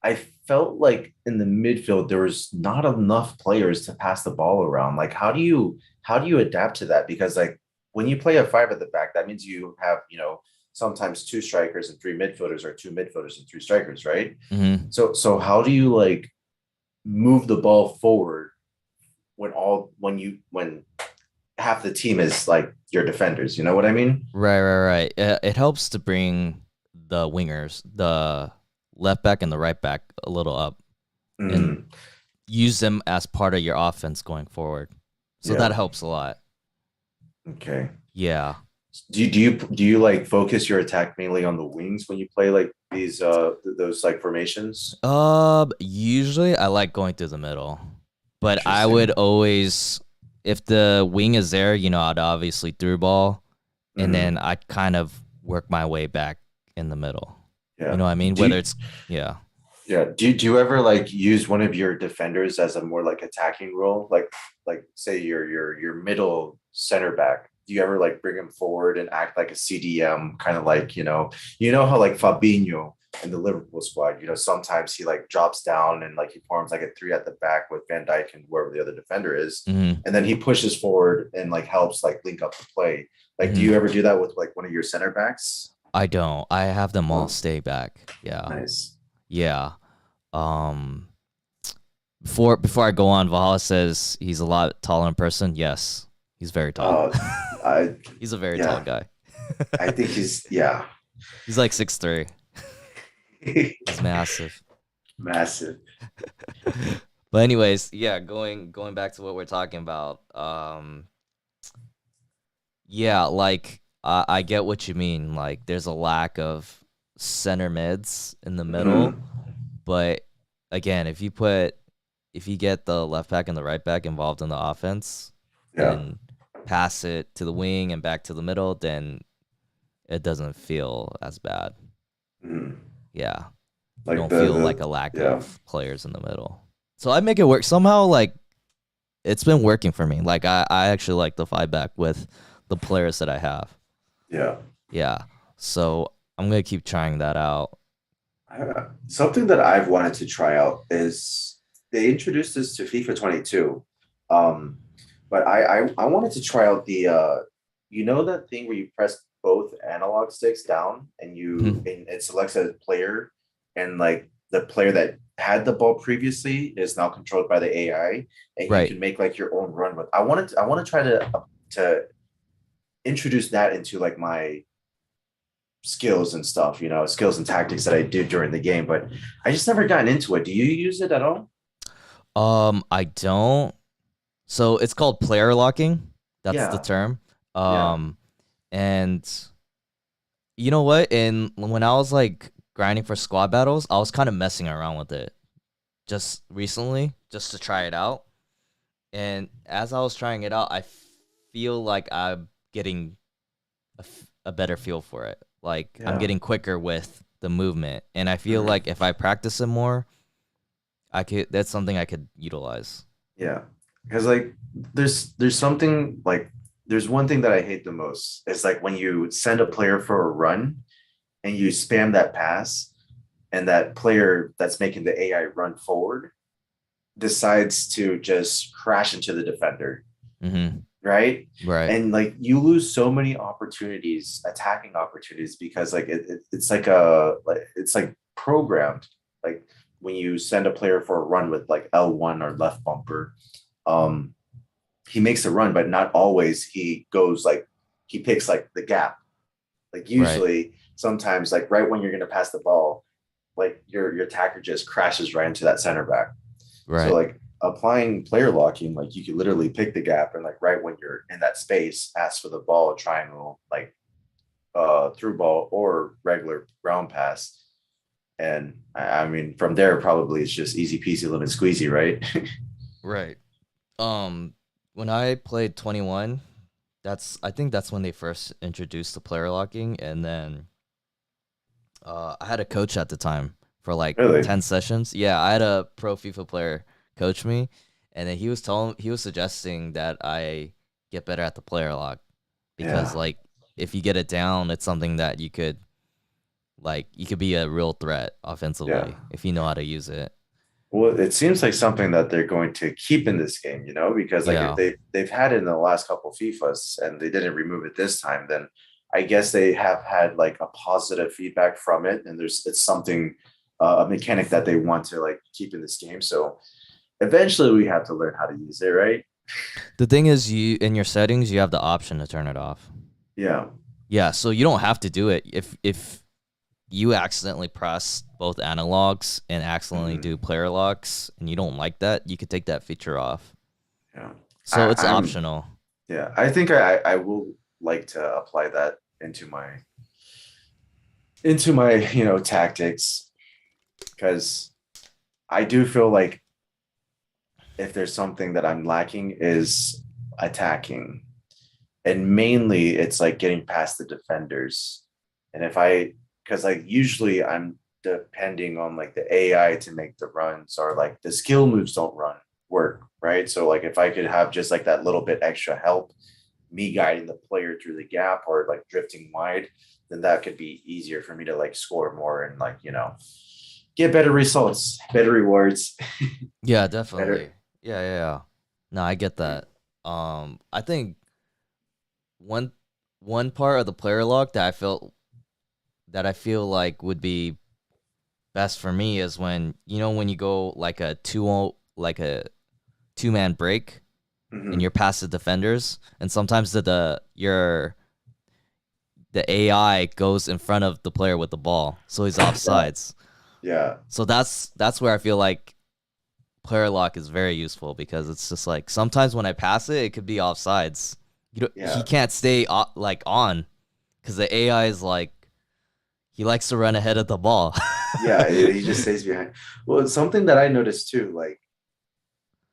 I felt like in the midfield there was not enough players to pass the ball around. Like how do you adapt to that? Because like when you play a five at the back, that means you have, sometimes two strikers and three midfielders or two midfielders and three strikers, right? mhm. So how do you like move the ball forward when half the team is like your defenders, you know what I mean? Right. It helps to bring the wingers, the left back and the right back, a little up and Mm, use them as part of your offense going forward. So that yeah. helps a lot. Okay. Yeah. Do you like focus your attack mainly on the wings when you play like these those like formations? Usually I like going through the middle, but I would Interesting. always, if the wing is there, I'd obviously through ball, and then Hmm. I'd kind of work my way back in the middle. You Yeah. know what I mean? Do Whether you, it's yeah. yeah. Do you ever like use one of your defenders as a more like attacking role? Like say your middle center back. Do you ever like bring him forward and act like a CDM, kind of like, you know how like Fabinho in the Liverpool squad, sometimes he like drops down and like he forms like a three at the back with Van Dijk and whoever the other defender is, Hmm. and then he pushes forward and like helps like link up the play. Like, do Hmm. you ever do that with like one of your center backs? I don't. I have them all Oh, stay back. Yeah. nice. Yeah. Um before I go on, Valhalla says he's a lot taller in person. Yes. He's very tall. Uh, I He's a very tall yeah, guy. I think he's yeah, He's like 6'3". He's massive. massive. But anyways, yeah, going back to what we're talking about. Yeah, like I get what you mean. Like there's a lack of center mids in the middle, Mhm. but again, if you get the left back and the right back involved in the offense Yeah. and pass it to the wing and back to the middle, then it doesn't feel as bad. Mhm. Yeah. You Like don't the feel like the a lack yeah. of players in the middle. So I make it work. Somehow like it's been working for me. Like I actually like the 5 back with the players that I have. Yeah. Yeah. So I'm gonna keep trying that out. Something that I've wanted to try out is they introduced this to FIFA 22. Um, but I wanted to try out that thing where you press both analog sticks down and Mhm. it selects a player, and like the player that had the ball previously is now controlled by the AI, and you Right. can make like your own run with. I want to try to introduce that into like my skills and stuff, skills and tactics that I do during the game, but I just never gotten into it. Do you use it at all? I don't. So it's called player locking. That's the Yeah. term. Yeah. And you know what? And when I was like grinding for squad battles, I was kind of messing around with it just recently, just to try it out. And as I was trying it out, I feel like I'm getting a better feel for it. Like I'm Yeah, getting quicker with the movement, and I feel mhm, like if I practice it more, I could. That's something I could utilize. yeah. Because like there's something like there's one thing that I hate the most. It's like when you send a player for a run and you spam that pass, and that player that's making the AI run forward decides to just crash into the defender, Mm-hmm. right? Right. And like you lose so many opportunities, attacking opportunities, because like it's like a like it's like programmed. Like when you send a player for a run with like L1 or left bumper, um, he makes a run, but not always he goes like he picks like the gap. Like Right. usually, sometimes like right when you're gonna pass the ball, like your attacker just crashes right into that center back. So Right. like applying player locking, like you could literally pick the gap and like right when you're in that space, ask for the ball, triangle, like through ball or regular ground pass. And I mean, from there probably it's just easy peasy lemon squeezy, right? Right. Um, when I played 21, I think that's when they first introduced the player locking, and then I had a coach at the time for like Really? 10 sessions. Yeah, I had a pro FIFA player coach me, and then he was suggesting that I get better at the player lock because Yeah. like if you get it down, it's something that you could be a real threat Yeah. offensively if you know how to use it. Well, it seems like something that they're going to keep in this game, because like if Yeah. they've had it in the last couple FIFAs and they didn't remove it this time, then I guess they have had like a positive feedback from it, and it's something a mechanic that they want to like keep in this game. So eventually, we have to learn how to use it, right? The thing is you in your settings, you have the option to turn it off. Yeah, Yeah, so you don't have to do it. If you accidentally press both analogs and accidentally hmm do player locks and you don't like that, you could take that feature off. yeah. So it's I'm optional. yeah. I think I will like to apply that into my tactics, because I do feel like if there's something that I'm lacking is attacking. And mainly it's like getting past the defenders. And because like usually I'm depending on like the AI to make the runs, or like the skill moves don't work, right? So like if I could have just like that little bit extra help, me guiding the player through the gap or like drifting wide, then that could be easier for me to like score more and like, get better results, better rewards, Yeah, better. definitely. Yeah. No, I get that. I think one one part of the player lock that I feel like would be best for me is when you go like a 2-man break and Mhm. you're past the defenders, and sometimes the AI goes in front of the player with the ball, so he's Yeah. offsides. Yeah. So that's where I feel like player lock is very useful because it's just like sometimes when I pass it, it could be offsides. He Yeah. can't stay like on because the AI is like he likes to run ahead of the ball. Yeah, he just stays behind. Well, it's something that I noticed too, like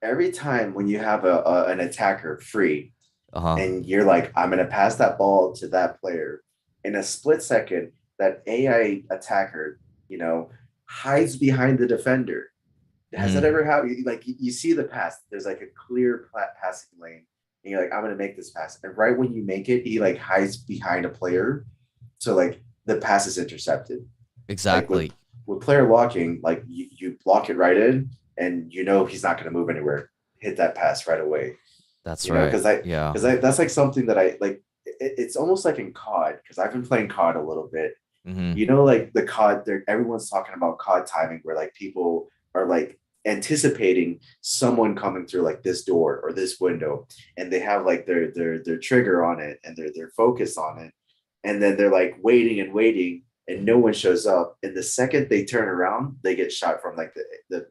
every time when you have an attacker free Uh-huh. and you're like, I'm gonna pass that ball to that player, in a split second, that AI attacker, you know, hides behind the defender. Has that Hmm. ever happened? Like you see the pass, there's like a clear passing lane, and you're like, I'm gonna make this pass. And right when you make it, he like hides behind a player. So like the pass is intercepted. Like with Exactly. player locking, like you block it right in, and he's not going to move anywhere. Hit that pass right away. That's right. Yeah. Because I that's like something that I like. It's almost like in COD, because I've been playing COD a little bit. Hmm. Like the COD, everyone's talking about COD timing, where like people are like anticipating someone coming through like this door or this window, and they have like their trigger on it and their focus on it, and then they're like waiting and waiting, and no one shows up. And the second they turn around, they get shot from like the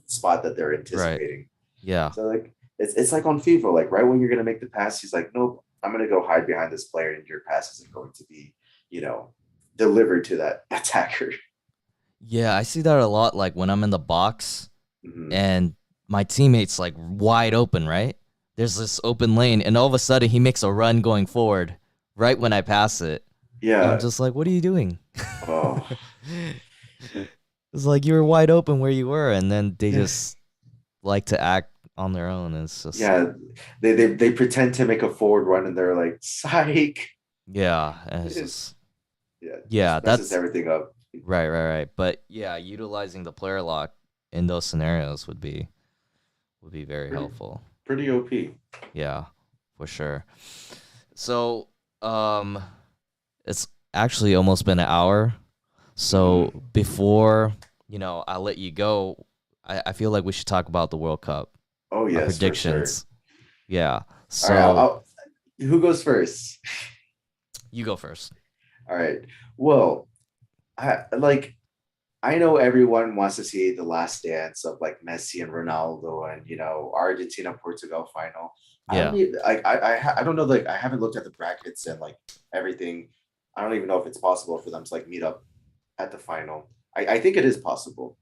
spot that they're Right. anticipating. Yeah. So like it's like on FIFA, like right when you're gonna make the pass, he's like, nope, I'm gonna go hide behind this player, and your pass isn't going to be, you know, delivered to that attacker. Yeah, I see that a lot. Like when I'm in the box Hmm. and my teammate's like wide open, right? There's this open lane, and all of a sudden he makes a run going forward right when I pass it. And I'm Yeah. just like, what are you doing? Oh, It's like you were wide open where you were, and then they just like to act on their own. It's just, yeah. They pretend to make a forward run and they're like, psych. yeah, and it's It, just, yeah, yeah, just messes that's everything up. right. But yeah, utilizing the player lock in those scenarios would be very Pretty, helpful. pretty OP. Yeah, for sure. So, um, it's actually almost been an hour. So Hmm. before, I let you go, I feel like we should talk about the World Cup, Oh our yes, for sure. predictions. Yeah. All right, So who goes first? you go first. All right. Well, I know everyone wants to see the last dance of like Messi and Ronaldo and Argentina Portugal final. I don't Yeah. need I don't know, like I haven't looked at the brackets and like everything. I don't even know if it's possible for them to like meet up at the final. I think it is possible.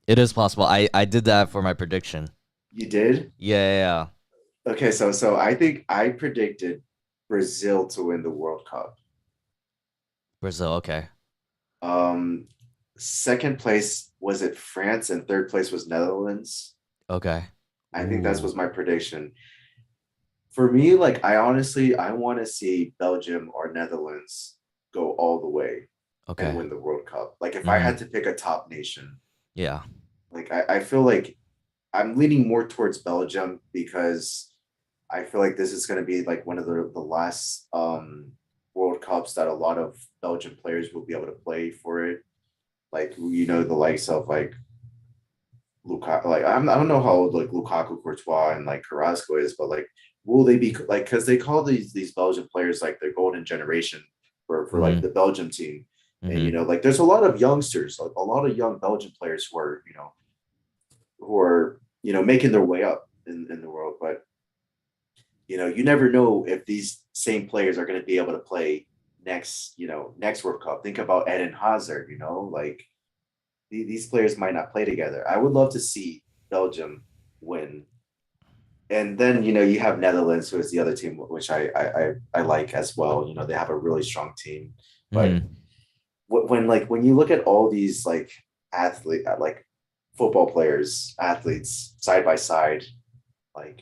It is possible. I did that for my prediction. You did? Yeah. Okay, so I think I predicted Brazil to win the World Cup. Brazil, okay. Um, Second place was it France and third place was Netherlands. Okay. I think that Ooh. was my prediction. For me, like I want to see Belgium or Netherlands go all the way and Okay. win the World Cup. Like if I had Mm-hmm. to pick a top nation, Yeah. like I feel like I'm leaning more towards Belgium because I feel like this is going to be like one of the last World Cups that a lot of Belgian players will be able to play for it. Like the likes of like Lukaku, like I don't know how old like Lukaku, Courtois, and like Carrasco is, but like will they be like because they call these Belgian players like the golden generation for like Mm-hmm. the Belgium team, and Mm-hmm. like there's a lot of youngsters, like a lot of young Belgian players who are making their way up in the world, but you never know if these same players are going to be able to play next World Cup. Think about Eden Hazard, like these players might not play together. I would love to see Belgium win. And then you have Netherlands, who is the other team, which I like as well. They have a really strong team. But Mm-hmm. when you look at all these like like football players, athletes side by side, like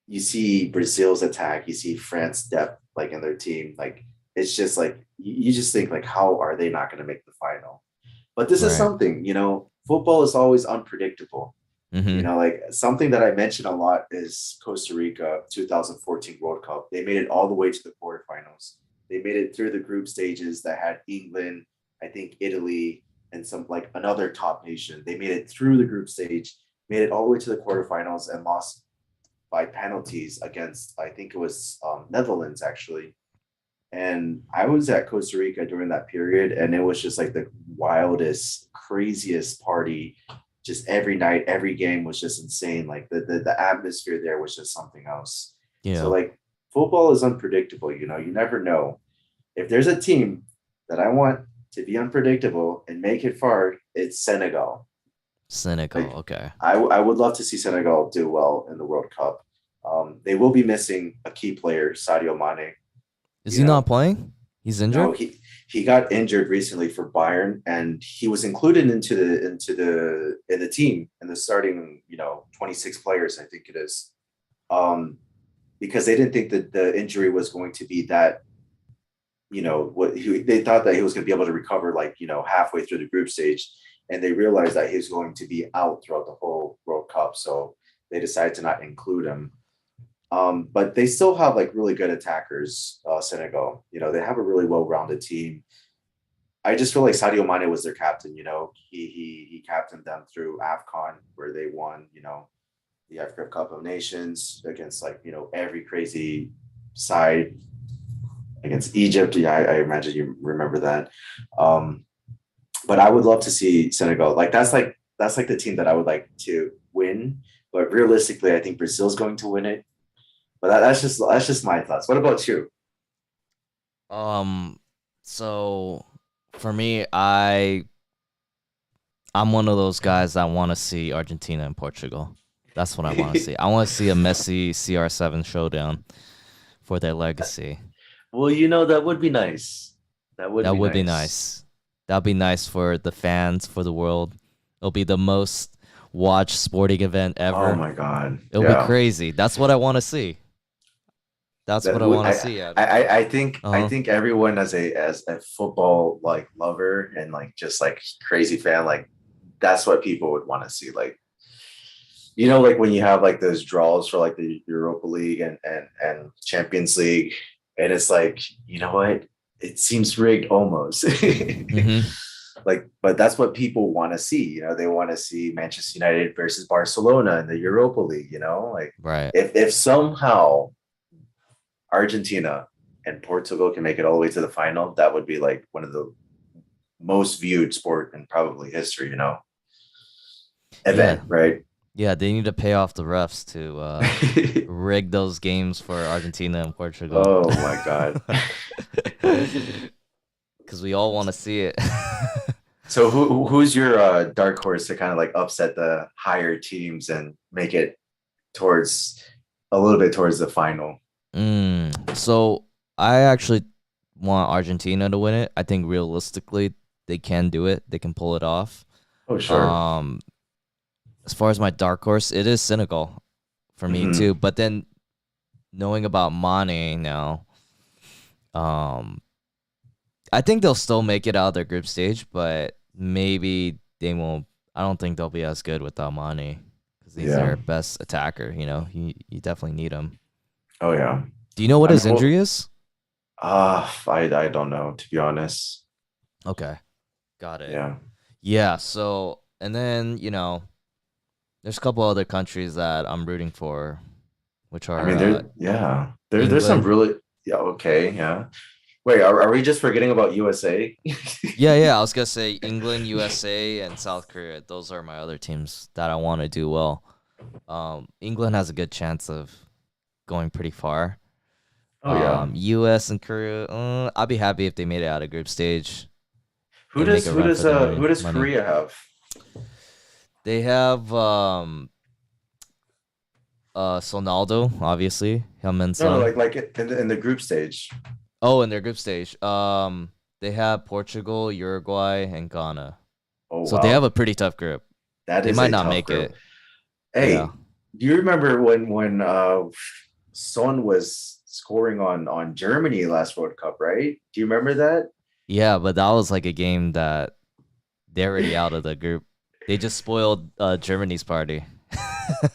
you see Brazil's attack, you see France depth like in their team, like it's just like you just think like how are they not going to make the final? But this is Right. something, football is always unpredictable. Mm-hmm. Like something that I mention a lot is Costa Rica 2014 World Cup. They made it all the way to the quarterfinals. They made it through the group stages that had England, I think Italy, and some like another top nation. They made it through the group stage, made it all the way to the quarterfinals, and lost by penalties against, I think it was Netherlands actually. And I was at Costa Rica during that period, and it was just like the wildest, craziest party. Just every night, every game was just insane. Like the atmosphere there was just something else. So Yeah. like football is unpredictable. You never know. If there's a team that I want to be unpredictable and make it far, it's Senegal. Senegal, Like okay. I would love to see Senegal do well in the World Cup. They will be missing a key player, Sadio Mane. Is You he not know, playing? He's no, injured? he got injured recently for Bayern, and he was included in the team in the starting 26 players, I think it is, um, because they didn't think that the injury was going to be that they thought that he was going to be able to recover like halfway through the group stage, and they realized that he was going to be out throughout the whole World Cup, so they decided to not include him. But they still have like really good attackers, Senegal. They have a really well-rounded team. I just feel like Sadio Mane was their captain. He captained them through AFCON where they won. The Africa Cup of Nations against like every crazy side against Egypt. Yeah, I imagine you remember that. Um, but I would love to see Senegal. Like that's like the team that I would like to win. But realistically, I think Brazil's going to win it. But that's just my thoughts. What about you? Um, so for me, I I'm one of those guys that want to see Argentina and Portugal. That's what I want to see. I want to see a Messi CR7 showdown for their legacy. Well, that would be nice. That would That be would be nice. nice. That'd be nice for the fans, for the world. It'll be the most watched sporting event Oh ever. my God. It'll be Yeah. crazy. That's what I want to see. That's what That I would want to I, see out of it. I I think I Uh-huh. think everyone as a football like lover and like just like crazy fan, like that's what people would want to see. Like like when you have like those draws for like the Europa League and Champions League, and it's like, you know what? It seems rigged almost. Mm-hmm. Like, but that's what people want to see. They want to see Manchester United versus Barcelona in the Europa League. Like Right. if somehow Argentina and Portugal can make it all the way to the final, that would be like one of the most viewed sport in probably history. Yeah. Event, right? Yeah, they need to pay off the refs to rig those games for Argentina and Portugal. Oh my God. Because we all want to see it. So who's your dark horse to kind of like upset the higher teams and make it towards a little bit towards the final? So I actually want Argentina to win it. I think realistically they can do it. They can pull it off. Oh, sure. Um, as far as my dark horse, it is Senegal for me too. Hmm. But then knowing about Mane now, um, I think they'll still make it out of their group stage, but maybe they won't. I don't think they'll be as good without Mane because he's Yeah. their best attacker. You definitely need him. Oh yeah. Do you know what I mean, his injury is? I don't know, to be honest. Okay, got it. Yeah. Yeah. So and then there's a couple other countries that I'm rooting for, which I are mean, there's some England. really, yeah, okay, yeah. Wait, are we just forgetting about USA? Yeah, yeah. I was gonna say England, USA, and South Korea. Those are my other teams that I want to do well. England has a good chance of going pretty far. Oh yeah. US and Korea, I'd be happy if they made it out of group stage Who and make does a who run does for the who does money. Korea have? They have Sonaldo, obviously, him and No, no, Son. like in the group stage. Oh, in their group stage. They have Portugal, Uruguay, and Ghana. Oh So they have wow, a pretty tough group. that They is might a not tough make group. it. Yeah. Hey, do you remember when Son was scoring on Germany last World Cup, right? Do you remember that? Yeah, but that was like a game that they're already out of the group. They just spoiled Germany's party.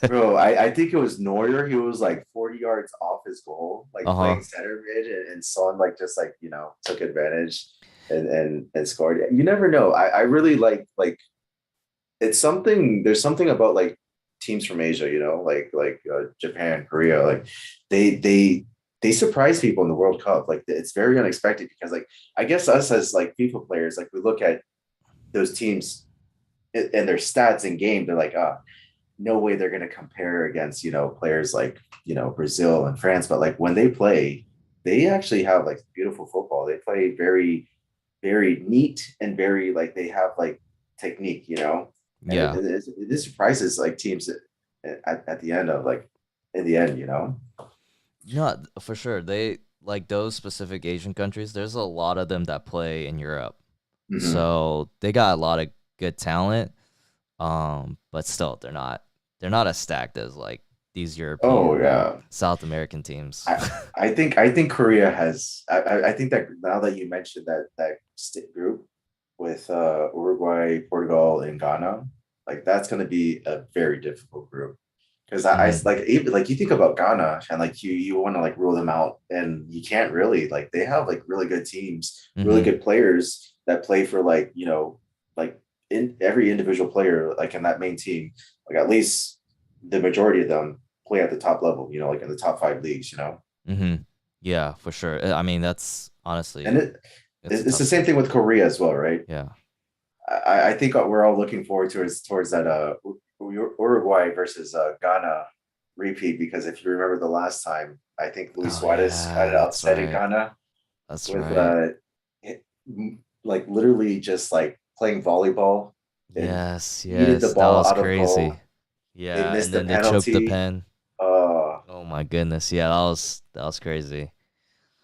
Bro, I think it was Neuer. He was like 40 yards off his goal, like Uh-huh. playing center mid, and Son like just like took advantage and scored. You never know. I really like it's something. There's something about like teams from Asia, like Japan, Korea, like they they surprise people in the World Cup. Like it's very unexpected because like I guess us as like FIFA players, like we look at those teams and their stats in game, they're like, no way they're going to compare against players like Brazil and France, but like when they play, they actually have like beautiful football. They play very very neat and very like they have like technique, and Yeah. this surprises like teams at the end of like in the end. No, for sure. They like those specific Asian countries, there's a lot of them that play in Europe. Hmm. So they got a lot of good talent. But still they're not as stacked as like these Oh European and yeah. South American teams. I think Korea has. I think that now that you mentioned that group with Uruguay, Portugal, and Ghana, like that's going to be a very difficult group because I Hmm. like even like you think about Ghana and like you want to like rule them out and you can't really like they have like really good teams, really Hmm. good players that play for like like in every individual player like in that main team, like at least the majority of them play at the top level, like in the top five leagues. Hmm. Yeah, for sure. I mean, that's And honestly, it it's a it's tough the same group. thing with Korea as well, right? Yeah. I think we're all looking forward towards that Uruguay versus Ghana repeat because if you remember the last time, I think Luis Oh Suarez had yeah, an that's upset in right. Ghana That's with right. like literally just like playing volleyball. and Yes, yeeted the yes, that ball was out of goal. crazy. They Yeah, missed and the then they choked the penalty. pen. Uh, Oh my goodness. Yeah, that was crazy.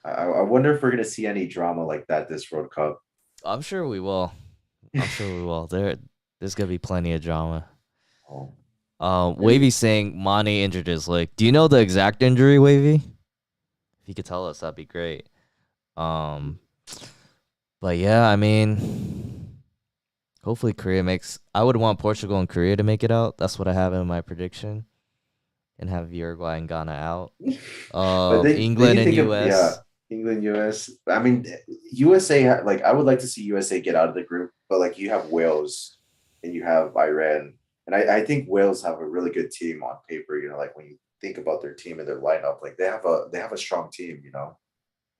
I wonder if we're gonna see any drama like that this World Cup. I'm sure we will. I'm sure we will. There's gonna be plenty of drama. Oh, Wavy maybe. saying Mane injured his leg. Do you know the exact injury, Wavy? If you could tell us, that'd be great. Um, but yeah, I mean, hopefully Korea makes. I would want Portugal and Korea to make it out. That's what I have in my prediction, and have Uruguay and Ghana out. But they England can and think of, yeah, US. England, US. I mean, USA, like I would like to see USA get out of the group, but like you have Wales and you have Iran. And I think Wales have a really good team on paper, like when you think about their team and their lineup, like they have a strong team,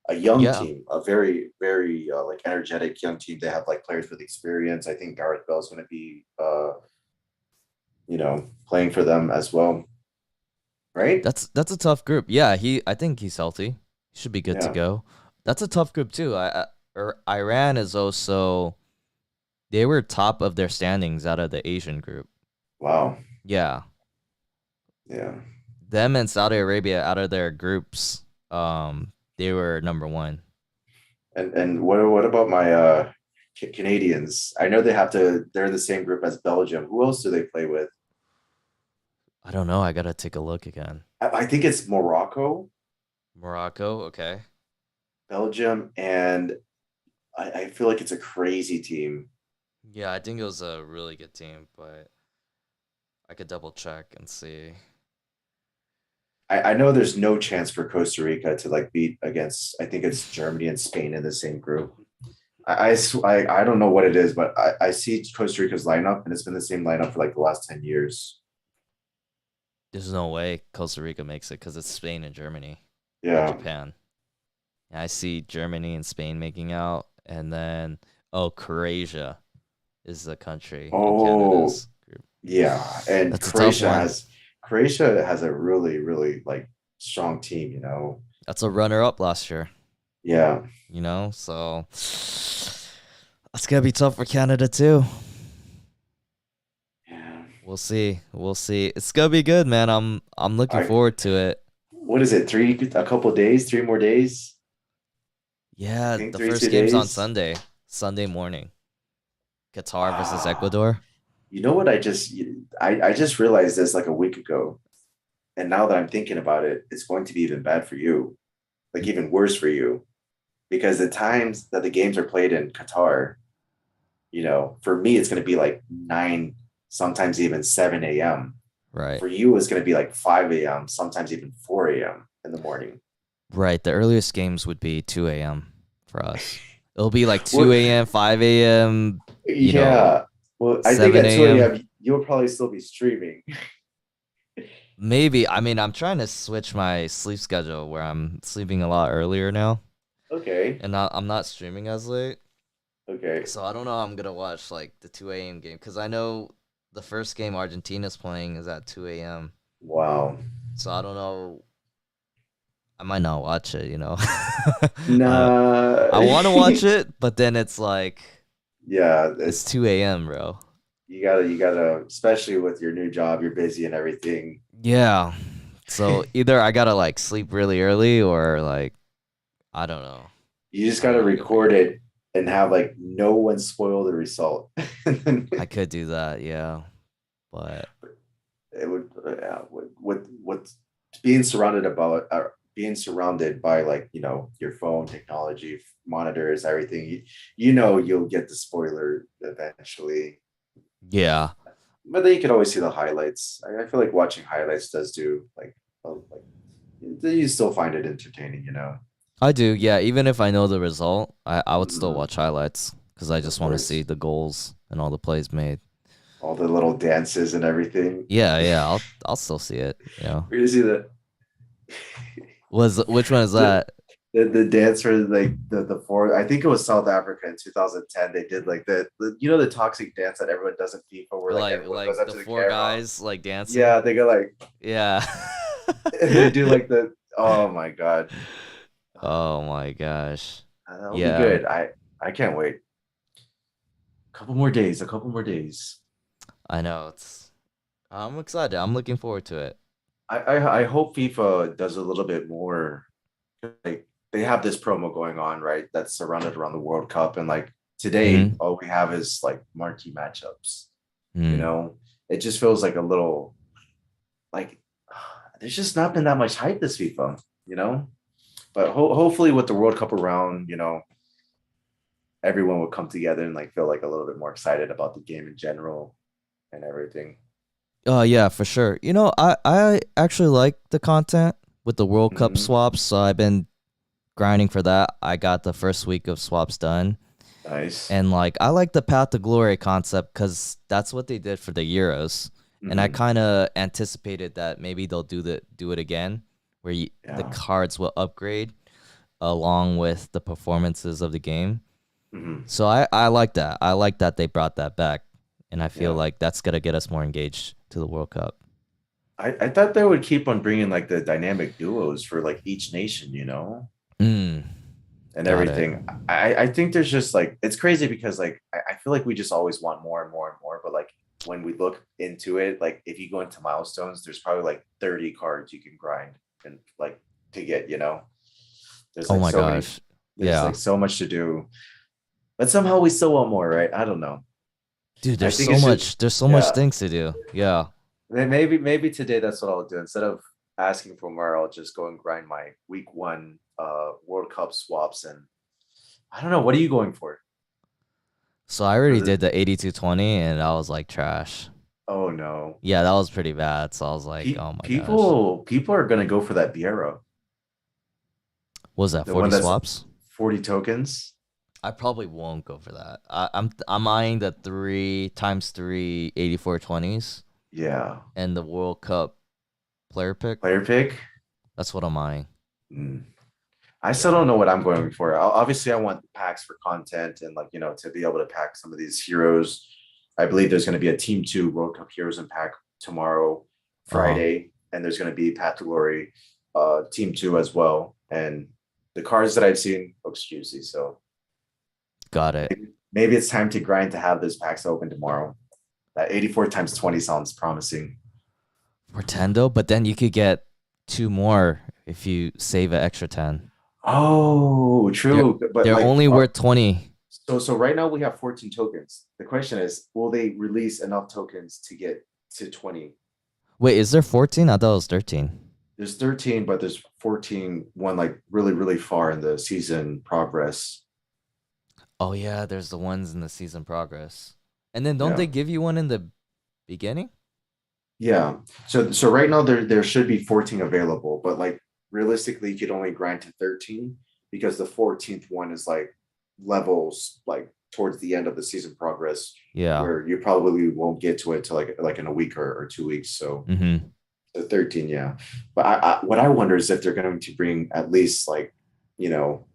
a young Yeah, team, a very, very like energetic young team. They have like players with experience. I think Gareth Bell's gonna be playing for them as well. Right? that's a tough group. Yeah, I think he's healthy. He should be good to Yeah. go. That's a tough group too. Iran is also they were top of their standings out of the Asian group. Wow. Yeah, Yeah. them and Saudi Arabia out of their groups, they were number one. And what about my Canadians? I know they're the same group as Belgium. Who else do they play with? I don't know. I gotta take a look again. I think it's Morocco, Morocco, okay. Belgium, and I feel like it's a crazy team. Yeah, I think it was a really good team, but I could double check and see. I know there's no chance for Costa Rica to like beat against, I think it's Germany and Spain in the same group. I don't know what it is, but I see Costa Rica's lineup and it's been the same lineup for like the last 10 years. There's no way Costa Rica makes it because it's Spain and Germany and Yeah. Japan. And I see Germany and Spain making out, and then Croatia is the country in Oh, Canada's group. yeah. And That's a tough one. Croatia has a really, really like strong team. That's a runner-up last year. Yeah. So that's gonna be tough for Canada too. Yeah. We'll see. We'll see. It's gonna be good, man. I'm looking I forward to it. What is it? A couple days, 3 more days? I Yeah, think the three, first two game's on days. Sunday morning. Qatar versus Ah, Ecuador. you know what? I just realized this like a week ago. And now that I'm thinking about it, it's going to be even bad for you, like even worse for you, because the times that the games are played in Qatar, for me, it's going to be like 9, sometimes even 7 a.m. Right. For you, it's going to be like 5 a.m., sometimes even 4 a.m. in the morning. Right. The earliest games would be 2 a.m. for us. It'll be like What? 2 a.m., 5 a.m., Yeah. Well, I think 7 at 2 a.m. a.m., you'll probably still be streaming. Maybe. I mean, I'm trying to switch my sleep schedule where I'm sleeping a lot earlier now, Okay. and I'm not streaming as late. Okay. So I don't know how I'm gonna watch like the 2 a.m. game because I know the first game Argentina's playing is at 2 a.m. Wow. So I don't know. I might not watch it. I Nah. I want to watch it, but then it's like Yeah, it's 2 a.m., bro. you gotta, especially with your new job, you're busy and everything. Yeah. So either I gotta like sleep really early or like I don't know. You just I don't gotta know. I gotta figure record it out. it and have like no one spoil the result. I could do that, yeah. But It would, yeah, with being surrounded by like your phone technology, monitors, everything. You'll get the spoiler eventually, yeah, but then you can always see the highlights. I feel like watching highlights does do like you still find it entertaining. I do. Yeah, even if I know the result, I would still Mhm. watch highlights because I Of just want to see course, the goals and all the plays made. all the little dances and everything. Yeah, yeah, I'll still see it. We're gonna see the Was which one is the that? the dance for like the four. I think it was South Africa in 2010. They did like the toxic dance that everyone does in FIFA, where like everyone goes Like up the to the four camera. guys like dancing? Yeah, they go like Yeah. they do like the. Oh my god, Oh my gosh. that'll be Yeah. good. I can't wait. A couple more days. A couple more days. I know it's. I'm excited. I'm looking forward to it. I hope FIFA does a little bit more. Like they have this promo going on, right? That's surrounded around the World Cup, and like today, Mm-hmm. all we have is like marquee matchups. You Mm. know, it just feels like a little like there's just not been that much hype this FIFA. You know, but hopefully with the World Cup around, everyone will come together and like feel like a little bit more excited about the game in general and everything. Oh yeah, for sure. I actually like the content with the World Cup Mhm. swaps, so I've been grinding for that. I got the first week of swaps done. Nice. And like I like the Path to Glory concept because that's what they did for the Euros, and I Hmm. kind of anticipated that maybe they'll do it again, where the Yeah. cards will upgrade along with the performances of the game. Hmm. So I like that. I like that they brought that back, and I feel Yeah. like that's gonna get us more engaged to the World Cup. I thought they would keep on bringing like the dynamic duos for like each nation, Mm, and got it. everything. I think there's just like it's crazy because like I feel like we just always want more and more and more, but like when we look into it, like if you go into milestones, there's probably like 30 cards you can grind and like to get, there's Oh like my so many, gosh. there's Yeah. like so much to do, but somehow we still want more, right? I don't know. Dude, I think it's just there's so much yeah. things to do. Yeah. Maybe today that's what I'll do. Instead of asking for more, I'll just go and grind my week one World Cup swaps. And I don't know, what are you going for? So I For already the did the 82-20 and I was like trash. oh no. Yeah, that was pretty bad. So I was like, oh my gosh. People are gonna go for that Biero, What was that, the 40 one that's swaps? 40 tokens. I probably won't go for that. I'm eyeing the 3 times 3 84-20s Yeah. and the World Cup player pick. Player pick. That's what I'm eyeing. Mm. I still Yeah. don't know what I'm going for. Obviously, I want packs for content and like to be able to pack some of these heroes. I believe there's going to be a Team Two World Cup Heroes and pack tomorrow, Uh-huh. Friday, and there's going to be Path to Glory, Team Two as well. And the cards that I've seen looks juicy. So Got it. maybe it's time to grind to have those packs open tomorrow. That 84 times 20 sounds promising. For 10 though, but then you could get two more if you save an extra 10. Oh, They're true. But they're like, only worth 20. so right now we have 14 tokens. The question is, will they release enough tokens to get to 20? Wait, is there 14? I thought it was 13. There's 13, but there's 14 one like really, really far in the season progress. Oh yeah, there's the ones in the season progress. And then don't they Yeah. give you one in the beginning? Yeah. So right now there should be 14 available, but like realistically you could only grind to 13 because the 14th one is like levels like towards the end of the season progress Yeah. where you probably won't get to it till like in a week or 2 weeks. So Mm-hmm. the 13, yeah. But what I wonder is if they're going to bring at least like, you know,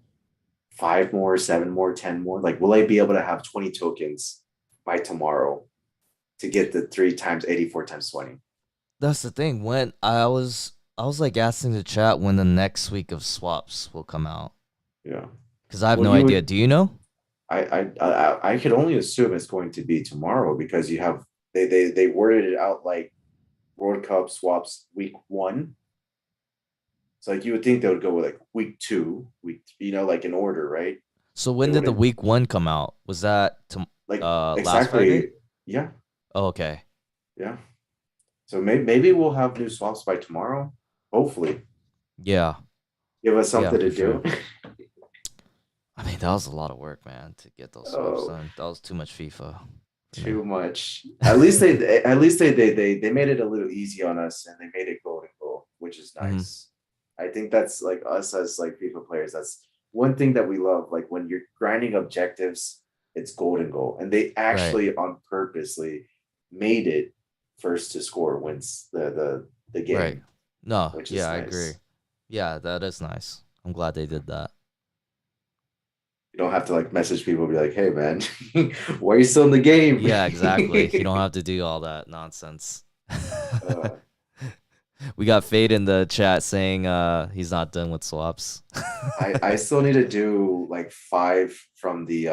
five more, seven more, 10 more. Like, will I be able to have 20 tokens by tomorrow to get the 3 times 84 times 20? That's the thing. When I was like asking the chat when the next week of swaps will come out. Yeah. Because I have Well, no idea. Do you know? I could only assume it's going to be tomorrow because you have they worded it out like World Cup swaps week one. So like you would think they would go with like week two, like in order, right? So They when did the wouldn't week one come out? Was that like last Friday? exactly. Yeah, Oh, okay. yeah. So maybe we'll have new swaps by tomorrow. Hopefully, Yeah. give us Yeah, something for to sure. do. I mean, that was a lot of work, man, to get those swaps Oh, done. That was too much FIFA for me. too much. At least they made it a little easy on us and they made it golden goal, which is Hmm. nice. I think that's like us as like FIFA players. That's one thing that we love. Like when you're grinding objectives, it's golden goal, and they Right. actually on purposely made it first to score wins the Right. game, No, which yeah, is I agree. nice. Yeah, that is nice. I'm glad they did that. You don't have to like message people and be like, "Hey man, why are you still in the game?" Yeah, exactly. You don't have to do all that nonsense. uh, We got Fade in the chat saying he's not done with swaps. I still need to do like five from the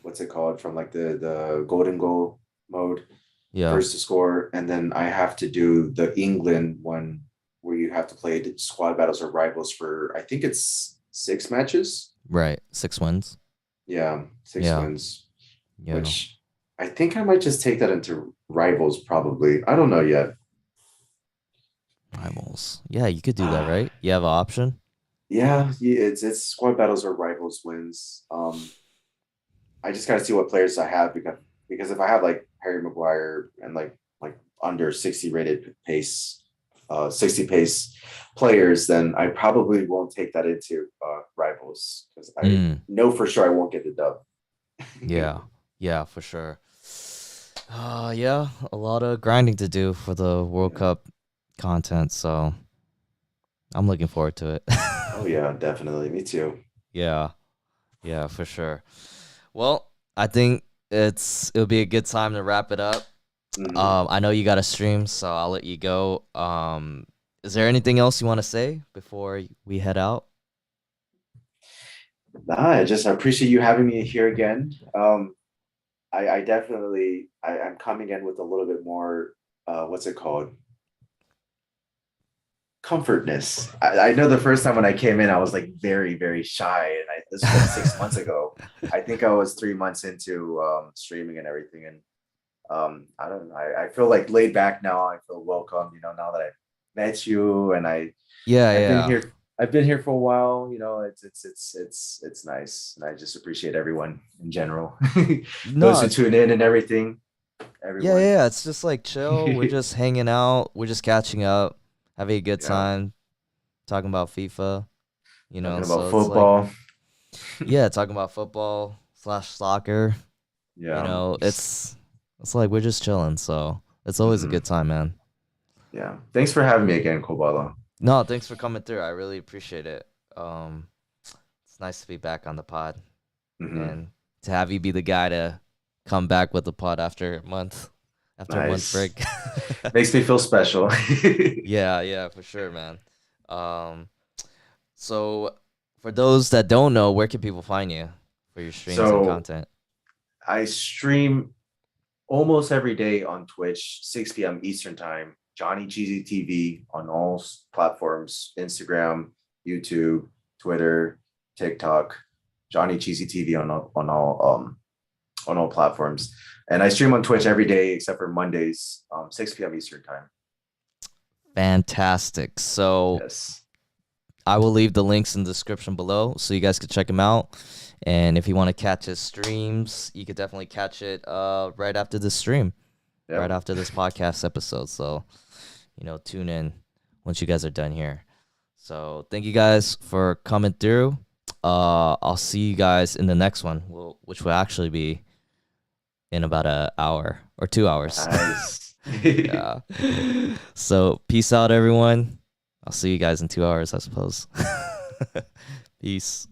what's it called from like the golden goal mode. Yeah. first to score, and then I have to do the England one where you have to play the squad battles or rivals for I think it's 6 matches. Right. 6 wins. Yeah, six Yeah. wins, Yeah. which I think I might just take that into rivals probably. I don't know yet. Rivals. Yeah, you could do that, Ah, right? You have an option. yeah, it's squad battles or rivals wins. I just gotta see what players I have because if I have like Harry Maguire and like under 60 rated pace, 60 pace players, then I probably won't take that into rivals because I Mm. know for sure I won't get the dub. Yeah. Yeah, for sure. Yeah, a lot of grinding to do for the World Yeah. Cup content, so I'm looking forward to it. Oh yeah, definitely. Me too. Yeah. Yeah, for sure. Well, I think it'll be a good time to wrap it up. Mhm. I know you got to stream, so I'll let you go. Is there anything else you want to say before we head out? Nah, I appreciate you having me here again. I definitely I'm coming in with a little bit more what's it called? Comfortness. I know the first time when I came in, I was like very, very shy. And this was like 6 months ago. I think I was 3 months into streaming and everything. And I don't know. I feel like laid back now. I feel welcome, now that I've met you and Yeah, I've been yeah. here. I've been here for a while, it's nice. And I just appreciate everyone in general. Those No, who tune in and everything, yeah, yeah, everyone. yeah. It's just like chill. We're just hanging out. We're just catching up, having a good Yeah. time, talking about FIFA. Talking about So it's like, football. yeah, talking about football slash soccer. Yeah. It's like we're just chilling. So it's always a Mhm. good time, man. Yeah. Thanks for having me again, Kobala. No, thanks for coming through. I really appreciate it. Um, it's nice to be back on the pod Hmm. and to have you be the guy to come back with the pod after a month Nice. break. Makes me feel special. Yeah, yeah, for sure, man. Um, so for those that don't know, where can people find you for your streams and So content? I stream almost every day on Twitch, 6 p.m. Eastern time. Johnny Cheesy TV on all platforms: Instagram, YouTube, Twitter, TikTok. Johnny Cheesy TV on all platforms. And I stream on Twitch every day except for Mondays, 6 p.m. Eastern time. Fantastic. So Yes. I will leave the links in the description below so you guys can check him out. And if you want to catch his streams, you could definitely catch it right after the stream, right Yep. after this podcast episode. So, tune in once you guys are done here. So thank you guys for coming through. I'll see you guys in the next one, which will actually be in about an hour or 2 hours. Nice. Yeah. So peace out, everyone. I'll see you guys in 2 hours, I suppose. Peace.